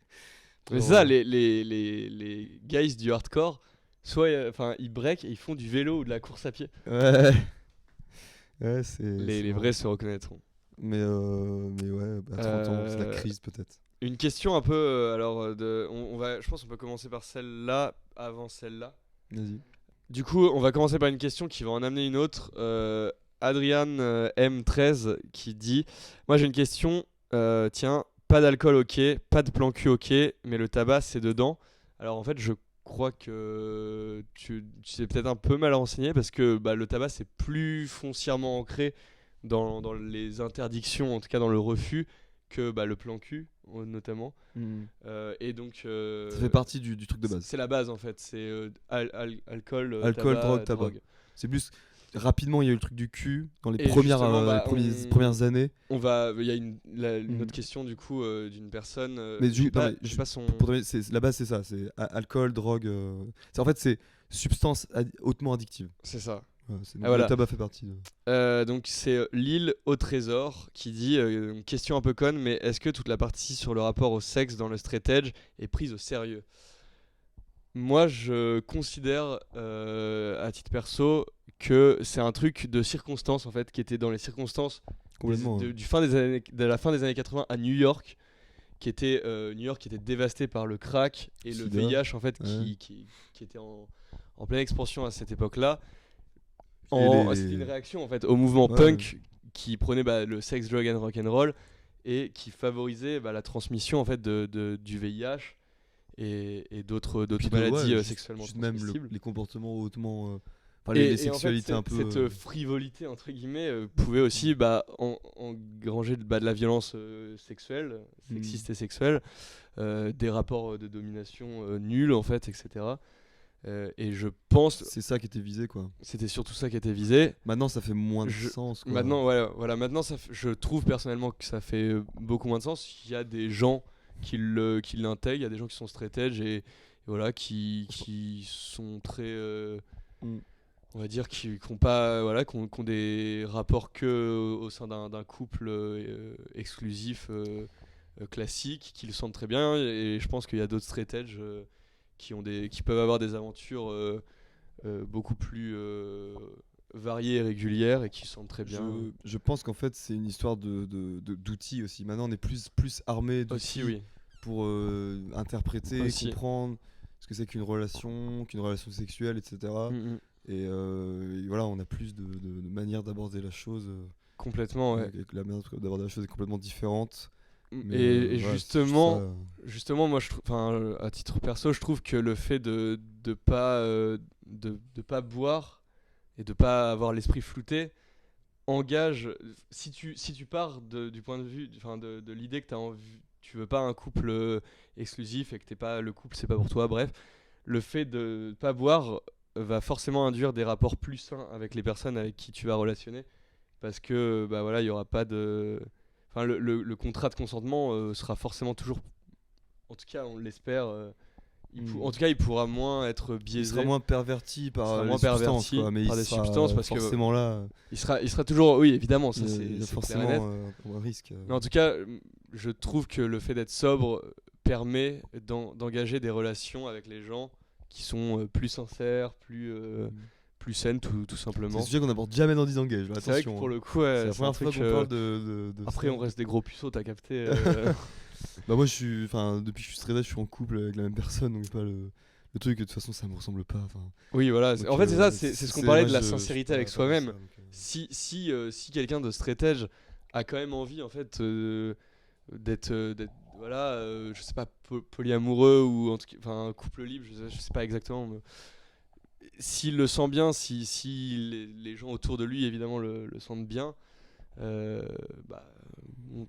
Mais Genre, ça, les guys du hardcore, soit enfin ils break et ils font du vélo ou de la course à pied. Ouais. Ouais, c'est. Les vrais se reconnaîtront. Mais ouais, à 30 ans, c'est la crise peut-être. Une question un peu, je pense qu'on peut commencer par celle-là avant celle-là. Vas-y. Du coup, on va commencer par une question qui va en amener une autre. Adrian M13 qui dit moi j'ai une question, tiens, pas d'alcool ok, pas de plan cul ok, mais le tabac c'est dedans. Alors en fait, je crois que tu t'es peut-être un peu mal renseigné parce que bah, le tabac c'est plus foncièrement ancré dans les interdictions, en tout cas dans le refus, que bah, le plan cul notamment. Et donc Ça fait partie du truc de base. c'est la base en fait, c'est alcool, Alcool, tabac, drogue, tabac. C'est plus. rapidement il y a eu le truc du cul dans les Et premières, justement, bah, premières années. Il y a une Mhm. autre question du coup d'une personne. Mais j'ai non, pas, mais j'ai pas son. pour donner, la base c'est ça, c'est alcool, drogue. En fait c'est substance hautement addictive. C'est ça. Ouais, donc voilà. le tabac fait partie. Donc c'est Lille au trésor qui dit une question un peu conne, mais est-ce que toute la partie sur le rapport au sexe dans le straight edge est prise au sérieux? Moi je considère à titre perso que c'est un truc de circonstance en fait, qui était dans les circonstances Complètement. de la fin des années 80 à New York, qui était New York qui était dévasté par le crack et le Sida. VIH en fait Ouais. qui était en pleine expansion à cette époque-là. Et C'était une réaction en fait au mouvement Ouais, punk qui prenait le sex, drug and rock'n'roll et qui favorisait la transmission en fait du VIH et d'autres Puis maladies ouais, sexuellement juste même transmissibles. les comportements hautement. Les Et en fait, sexualités un peu. cette frivolité entre guillemets pouvait aussi engranger de la violence sexuelle, sexiste et sexuelle, des rapports de domination nuls en fait, etc. Et je pense C'est ça qui était visé quoi. c'était surtout ça qui était visé. Maintenant ça fait moins de sens quoi. Maintenant, voilà, maintenant je trouve personnellement que ça fait beaucoup moins de sens. Il y a des gens qui l'intègrent, il y a des gens qui sont straight edge et voilà, qui sont très, on va dire, qui ont pas, voilà, qui ont des rapports que au sein d'un couple exclusif classique, qui le sentent très bien. Et je pense qu'il y a d'autres straight edge qui peuvent avoir des aventures beaucoup plus variées et régulières et qui sentent très bien. Je pense qu'en fait c'est une histoire d'outils aussi. Maintenant on est plus armé Aussi, d'outils oui. pour interpréter, Aussi. comprendre ce que c'est qu'une relation sexuelle, etc. Mm. Et voilà, on a plus de manières d'aborder la chose. Complètement, ouais. Et que la manière d'aborder la chose est complètement différente. Mais, Et voilà, justement, moi, à titre perso, je trouve que le fait de pas boire et de pas avoir l'esprit flouté engage. Si tu pars du point de vue, de l'idée que tu veux pas un couple exclusif et que le couple c'est pas pour toi, bref, le fait de pas boire va forcément induire des rapports plus sains avec les personnes avec qui tu vas relationner, parce que voilà, il y aura pas de. Enfin, le contrat de consentement sera forcément toujours, en tout cas on l'espère, en tout cas il pourra moins être biaisé. il sera moins perverti par moins les substances, perverti quoi, mais par il des sera substances, parce que forcément là. il sera toujours, oui évidemment, ça Il y a c'est clair et net. forcément un risque. Mais en tout cas, je trouve que le fait d'être sobre permet d'engager des relations avec les gens qui sont plus sincères, plus saines, tout C'est simplement. un sujet qu'on n'aborde jamais dans 10 Engage. C'est vrai que pour le coup, c'est la c'est un première fois truc, qu'on parle de après ça. on reste des gros puceaux, t'as capté. Bah moi depuis que je suis straight edge, je suis en couple avec la même personne, donc pas le truc, de toute façon ça me ressemble pas. Oui, voilà. Donc, En fait, c'est ça, c'est ce qu'on parlait de la sincérité avec soi-même. Donc, Si quelqu'un de straight edge a quand même envie en fait d'être voilà, je sais pas, polyamoureux ou en tout cas, enfin un couple libre, je sais pas exactement, mais s'il le sent bien, si les gens autour de lui évidemment le sentent bien,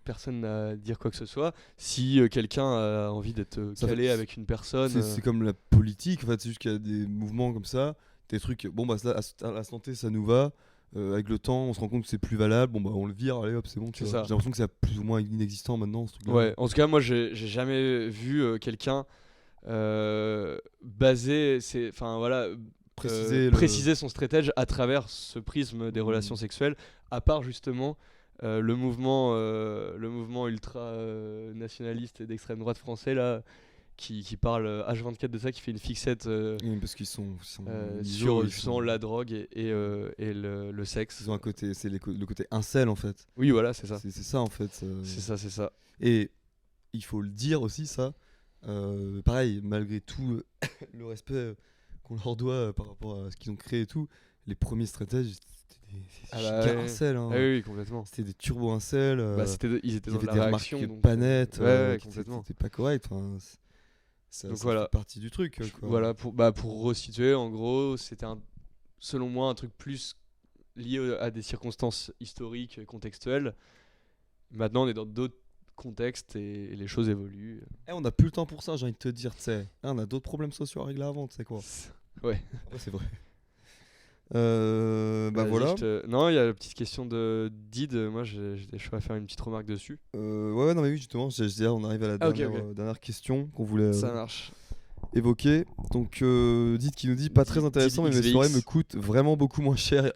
personne n'a à dire quoi que ce soit. Si quelqu'un a envie d'être Ça calé fait- avec une personne, c'est comme la politique, en fait, c'est juste qu'il y a des mouvements comme ça, des trucs, bon bah ça, à la santé ça nous va, avec le temps on se rend compte que c'est plus valable, bon bah on le vire, allez hop c'est bon, tu C'est vois. ça. J'ai l'impression que c'est plus ou moins inexistant maintenant ce truc-là. ouais, en tout cas, moi, j'ai jamais vu quelqu'un baser préciser son straight edge à travers ce prisme des relations sexuelles, à part justement le mouvement ultra nationaliste et d'extrême droite français là, qui parle H24 de ça, qui fait une fixette Oui, parce qu'ils sont sur ils justement sont- la drogue et le sexe. ils ont un côté, c'est le côté incel en fait. Oui, voilà, c'est ça. C'est ça en fait. C'est ça. Et il faut le dire aussi ça. Pareil, malgré tout le respect qu'on leur doit par rapport à ce qu'ils ont créé et tout, les premiers stratégies c'était des giga incels, hein. Ah oui, complètement. C'était des turbo incels. Ils étaient il y dans avait la des réaction. remarques Donc, pas nettes, ouais, qui complètement. c'était pas correct. Enfin, ça Donc fait voilà. partie du truc. Quoi. Voilà, pour resituer, en gros, c'était selon moi un truc plus lié à des circonstances historiques, contextuelles. Maintenant, on est dans d'autres contextes et les choses évoluent. On a plus le temps pour ça, j'ai envie de te dire, tu sais. On a d'autres problèmes sociaux à régler avant, tu sais quoi. Ouais. Ouais, c'est vrai. Bah Vas-y, voilà. Non, il y a la petite question de Did. Moi, je pourrais faire une petite remarque dessus. Ouais, non, mais oui, justement, on arrive à la Ah, ok, dernière, ok. dernière question qu'on voulait Ça marche. évoquer. Donc, Dites qui nous dit pas très Did intéressant, mais mes XVX. soirées me coûtent vraiment beaucoup moins cher.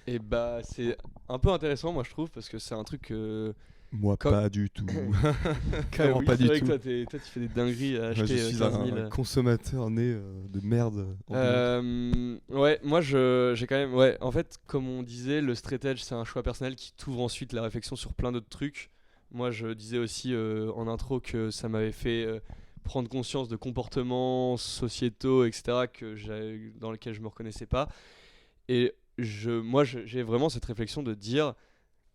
Et bah, c'est un peu intéressant, moi, je trouve, parce que c'est un truc que. Moi, Comme- pas du tout. Quand Vraiment oui, pas c'est du vrai tout. que toi, tu fais des dingueries à Moi, acheter je suis 15 000. un consommateur né de merde. ambulante. Ouais, moi j'ai quand même. Ouais, en fait, comme on disait, le straight edge c'est un choix personnel qui t'ouvre ensuite la réflexion sur plein d'autres trucs. Moi je disais aussi en intro que ça m'avait fait prendre conscience de comportements sociétaux, etc., dans lesquels je me reconnaissais pas. Et j'ai vraiment cette réflexion de dire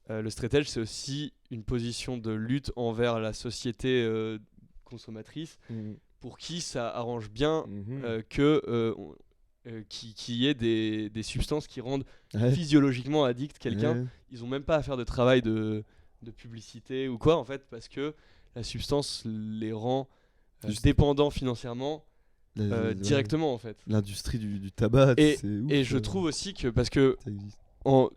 le straight edge c'est aussi une position de lutte envers la société consommatrice Mhm. pour qui ça arrange bien Mhm. qu'il y ait des substances qui rendent Ouais. physiologiquement addict quelqu'un. Ouais. Ils ont même pas à faire de travail de publicité ou quoi en fait parce que la substance les rend Juste- dépendants financièrement Ouais. directement en fait. L'industrie du tabac, Et, c'est ouf. et je trouve aussi que parce que ça existe.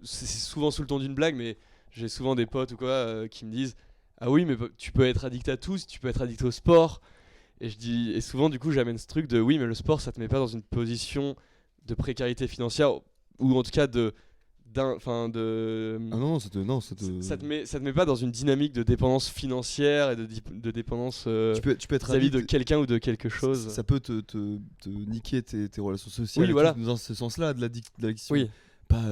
c'est souvent sous le ton d'une blague mais j'ai souvent des potes ou quoi qui me disent ah oui mais tu peux être addict à tout, tu peux être addict au sport. Et souvent, du coup, j'amène ce truc de oui, mais le sport, ça te met pas dans une position de précarité financière, ou en tout cas enfin de. Ah non, ça te. Ça te met pas dans une dynamique de dépendance financière et de dépendance Tu peux être vis-à-vis de addict. quelqu'un ou de quelque chose. Ça peut te niquer tes relations sociales. Oui, et voilà. tout, dans ce sens-là, de l'addiction. Oui, Pas,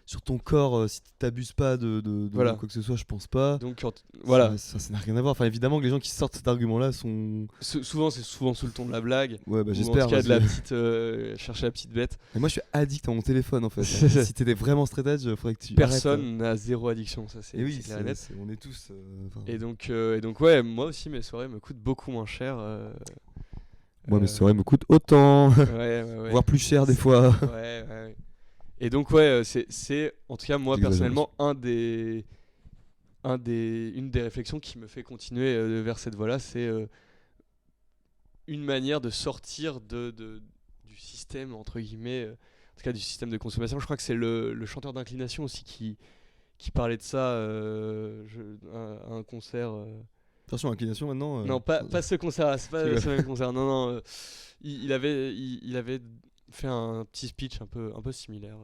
sur ton corps, si t'abuses pas de Voilà. quoi que ce soit, je pense pas. donc voilà. Ça n'a rien à voir. Enfin, évidemment que les gens qui sortent cet argument-là sont. Souvent, c'est souvent sous le ton de la blague. Ouais, bah Ou j'espère. en tout cas, de la parce que- petite. Chercher la petite bête. Mais moi, je suis addict à mon téléphone en fait. Si t'étais vraiment straight edge, faudrait que tu. arrêtes, Personne n'a zéro addiction, ça c'est Et oui, c'est clair et net. on est tous. enfin, Et donc, ouais, moi aussi, mes soirées me coûtent beaucoup moins cher. Moi, mes euh, soirées me coûtent autant, Ouais. voire plus cher des fois. Ouais. Et donc, ouais, c'est en tout cas, moi, personnellement, une des réflexions qui me fait continuer vers cette voie-là, c'est une manière de sortir du système, entre guillemets, en tout cas du système de consommation. Je crois que c'est le chanteur d'Inclination aussi qui parlait de ça à un concert. Attention, inclination maintenant. Non, pas ce concert, c'est pas C'est ce même concert. Non, il avait fait un petit speech un peu similaire.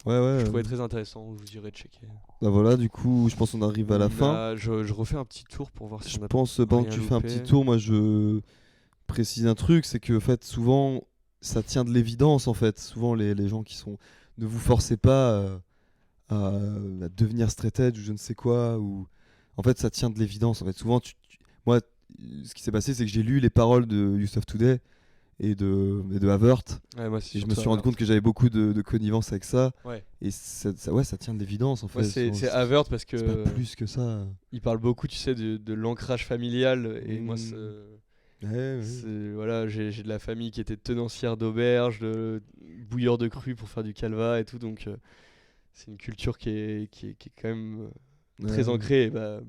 Ouais. Je trouvais très intéressant, je vous irez checker. Bah voilà, du coup, je pense qu'on arrive à la fin. Là, je refais un petit tour pour voir si Je on a pense, pendant que rien tu fais un loupé. petit tour, moi je précise un truc, c'est que en fait, souvent, ça tient de l'évidence en fait. Souvent, les gens qui sont. Ne vous forcez pas à devenir straight edge ou je ne sais quoi. Ou... En fait, ça tient de l'évidence. En fait, souvent, moi, ce qui s'est passé, c'est que j'ai lu les paroles de Youth of Today et de Avert. Ouais, moi, c'est Et je me surtout suis rendu Avert. compte que j'avais beaucoup de connivence avec ça. Ouais. Et ça tient de l'évidence en fait. Moi, c'est Souvent, Avert parce c'est que pas plus que ça. il parle beaucoup, tu sais, de l'ancrage familial. Et moi, Ouais. voilà, j'ai de la famille qui était tenancière d'auberge, de bouilleur de cru pour faire du calva et tout. Donc, c'est une culture qui est quand même très Ouais. ancrée. Et bah,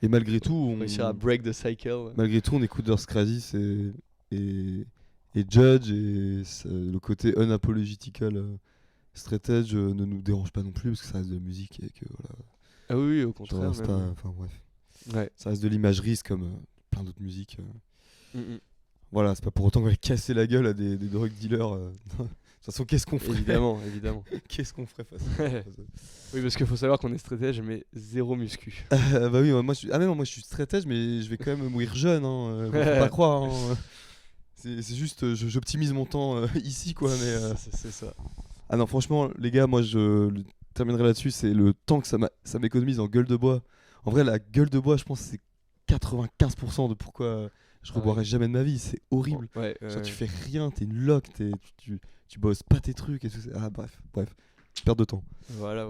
Et malgré tout, réussir à break the cycle. malgré tout, on écoute Earth Crisis et Judge et le côté unapologetical straight edge ne nous dérange pas non plus parce que ça reste de la musique et que voilà. Ah oui, au Genre, contraire. c'est même. enfin bref, Ouais. ça reste de l'imagerie c'est comme plein d'autres musiques. Mm. Voilà, c'est pas pour autant qu'on va casser la gueule à des drug dealers. De toute façon, qu'est-ce qu'on ferait Évidemment. Qu'est-ce qu'on ferait face à ça Oui, parce qu'il faut savoir qu'on est straight edge, mais zéro muscu. Bah oui, moi je suis straight edge, mais je vais quand même mourir jeune. Faut pas croire. Hein. C'est juste, j'optimise mon temps ici, quoi. Mais C'est ça. ah non, franchement, les gars, moi je terminerai là-dessus. C'est le temps que ça m'économise en gueule de bois. En vrai, la gueule de bois, je pense, c'est 95% de pourquoi je Ah ouais. reboirai jamais de ma vie. C'est horrible. Ouais, Genre, tu fais rien, t'es une loque, tu bosses pas tes trucs et tout. Ah bref, perte de temps. Voilà.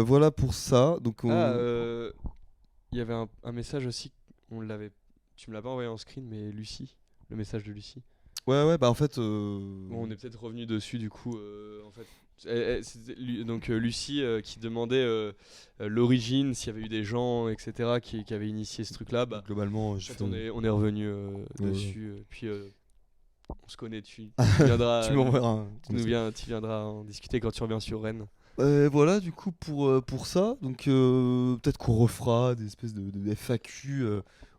Voilà pour ça. Donc on... Il y avait un message aussi, tu me l'as pas envoyé en screen, mais Lucie, le message de Lucie. ouais, bah en fait. Bon, on est peut-être revenu dessus du coup. En fait, c'était donc Lucie qui demandait l'origine, s'il y avait eu des gens, etc., qui avaient initié ce truc-là. Bah, Globalement, en fait, on est revenu Ouais, dessus. Puis On se connaît, tu viendras, Tu m'enverras un. tu viendras en discuter quand tu reviens sur Rennes. Voilà, du coup, pour ça, donc peut-être qu'on refera des espèces de FAQ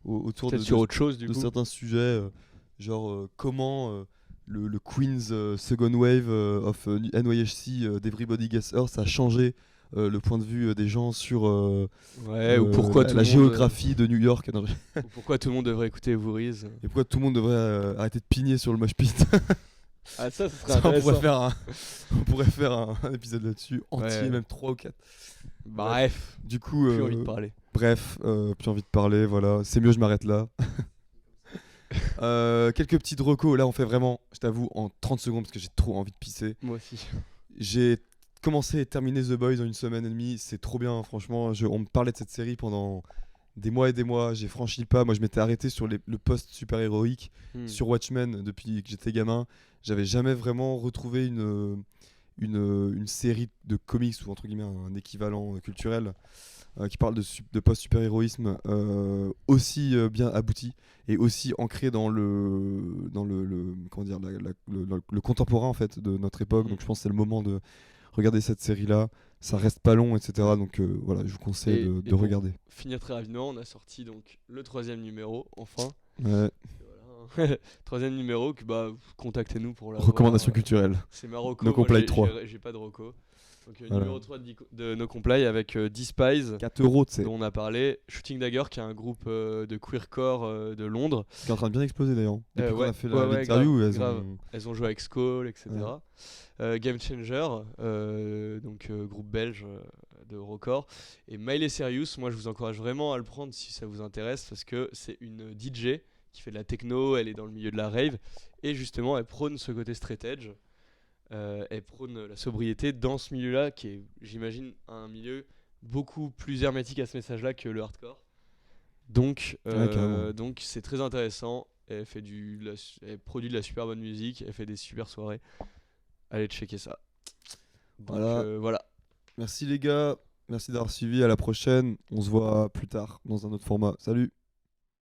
autour Peut-être sur autre chose, du de coup. certains sujets, genre comment le Queen's Second Wave of NYHC d'Everybody Gets Earth a changé le point de vue des gens sur Ouais, ou pourquoi tout la le monde, géographie de New York. Non, ou pourquoi tout le monde devrait écouter Vouriz. et pourquoi tout le monde devrait arrêter de pigner sur le mosh pit. Ah, ça serait Ça, intéressant. on pourrait faire un épisode là-dessus, entier, Ouais. même 3 ou 4. Bref, Du coup, plus envie de parler. bref, plus envie de parler, voilà. C'est mieux, je m'arrête là. Quelques petites recos, là on fait vraiment, je t'avoue, en 30 secondes parce que j'ai trop envie de pisser. Moi aussi. J'ai commencé et terminé The Boys en 1 semaine et demie, c'est trop bien, franchement. On me parlait de cette série pendant des mois et des mois, j'ai franchi le pas. Moi je m'étais arrêté sur le post super-héroïque sur Watchmen depuis que j'étais gamin. J'avais jamais vraiment retrouvé une série de comics ou entre guillemets un équivalent culturel qui parle de post-super-héroïsme aussi bien abouti et aussi ancré dans comment dire, le contemporain en fait de notre époque. Donc je pense que c'est le moment de regarder cette série là. Ça reste pas long, etc. Donc voilà, je vous conseille de pour regarder. finir très rapidement, on a sorti donc le 3e numéro, enfin. Ouais. Voilà. 3e numéro, contactez-nous pour la Recommandation culturelle. C'est Marocco. No moi, Comply j'ai- 3. J'ai pas de Rocco. Donc Voilà. numéro 3 de No Comply avec Despise, 4 euros, tu sais. dont on a parlé. Shooting Dagger, qui est un groupe de queercore de Londres. Qui est en train de bien exploser d'ailleurs. Depuis qu'on Ouais, a fait ouais, l'interview, grave, elles grave. ont. Elles ont joué avec Skull, etc. Ouais. Game Changer, groupe belge de rockcore. Et Miley Cyrus, moi je vous encourage vraiment à le prendre si ça vous intéresse, parce que c'est une DJ qui fait de la techno, elle est dans le milieu de la rave, et justement elle prône ce côté straight edge. Elle prône la sobriété dans ce milieu-là, qui est, j'imagine, un milieu beaucoup plus hermétique à ce message-là que le hardcore. Donc, carrément. donc c'est très intéressant. Elle produit de la super bonne musique, elle fait des super soirées. Allez checker ça. Donc, voilà. Merci les gars, merci d'avoir suivi, à la prochaine. On se voit plus tard dans un autre format. Salut!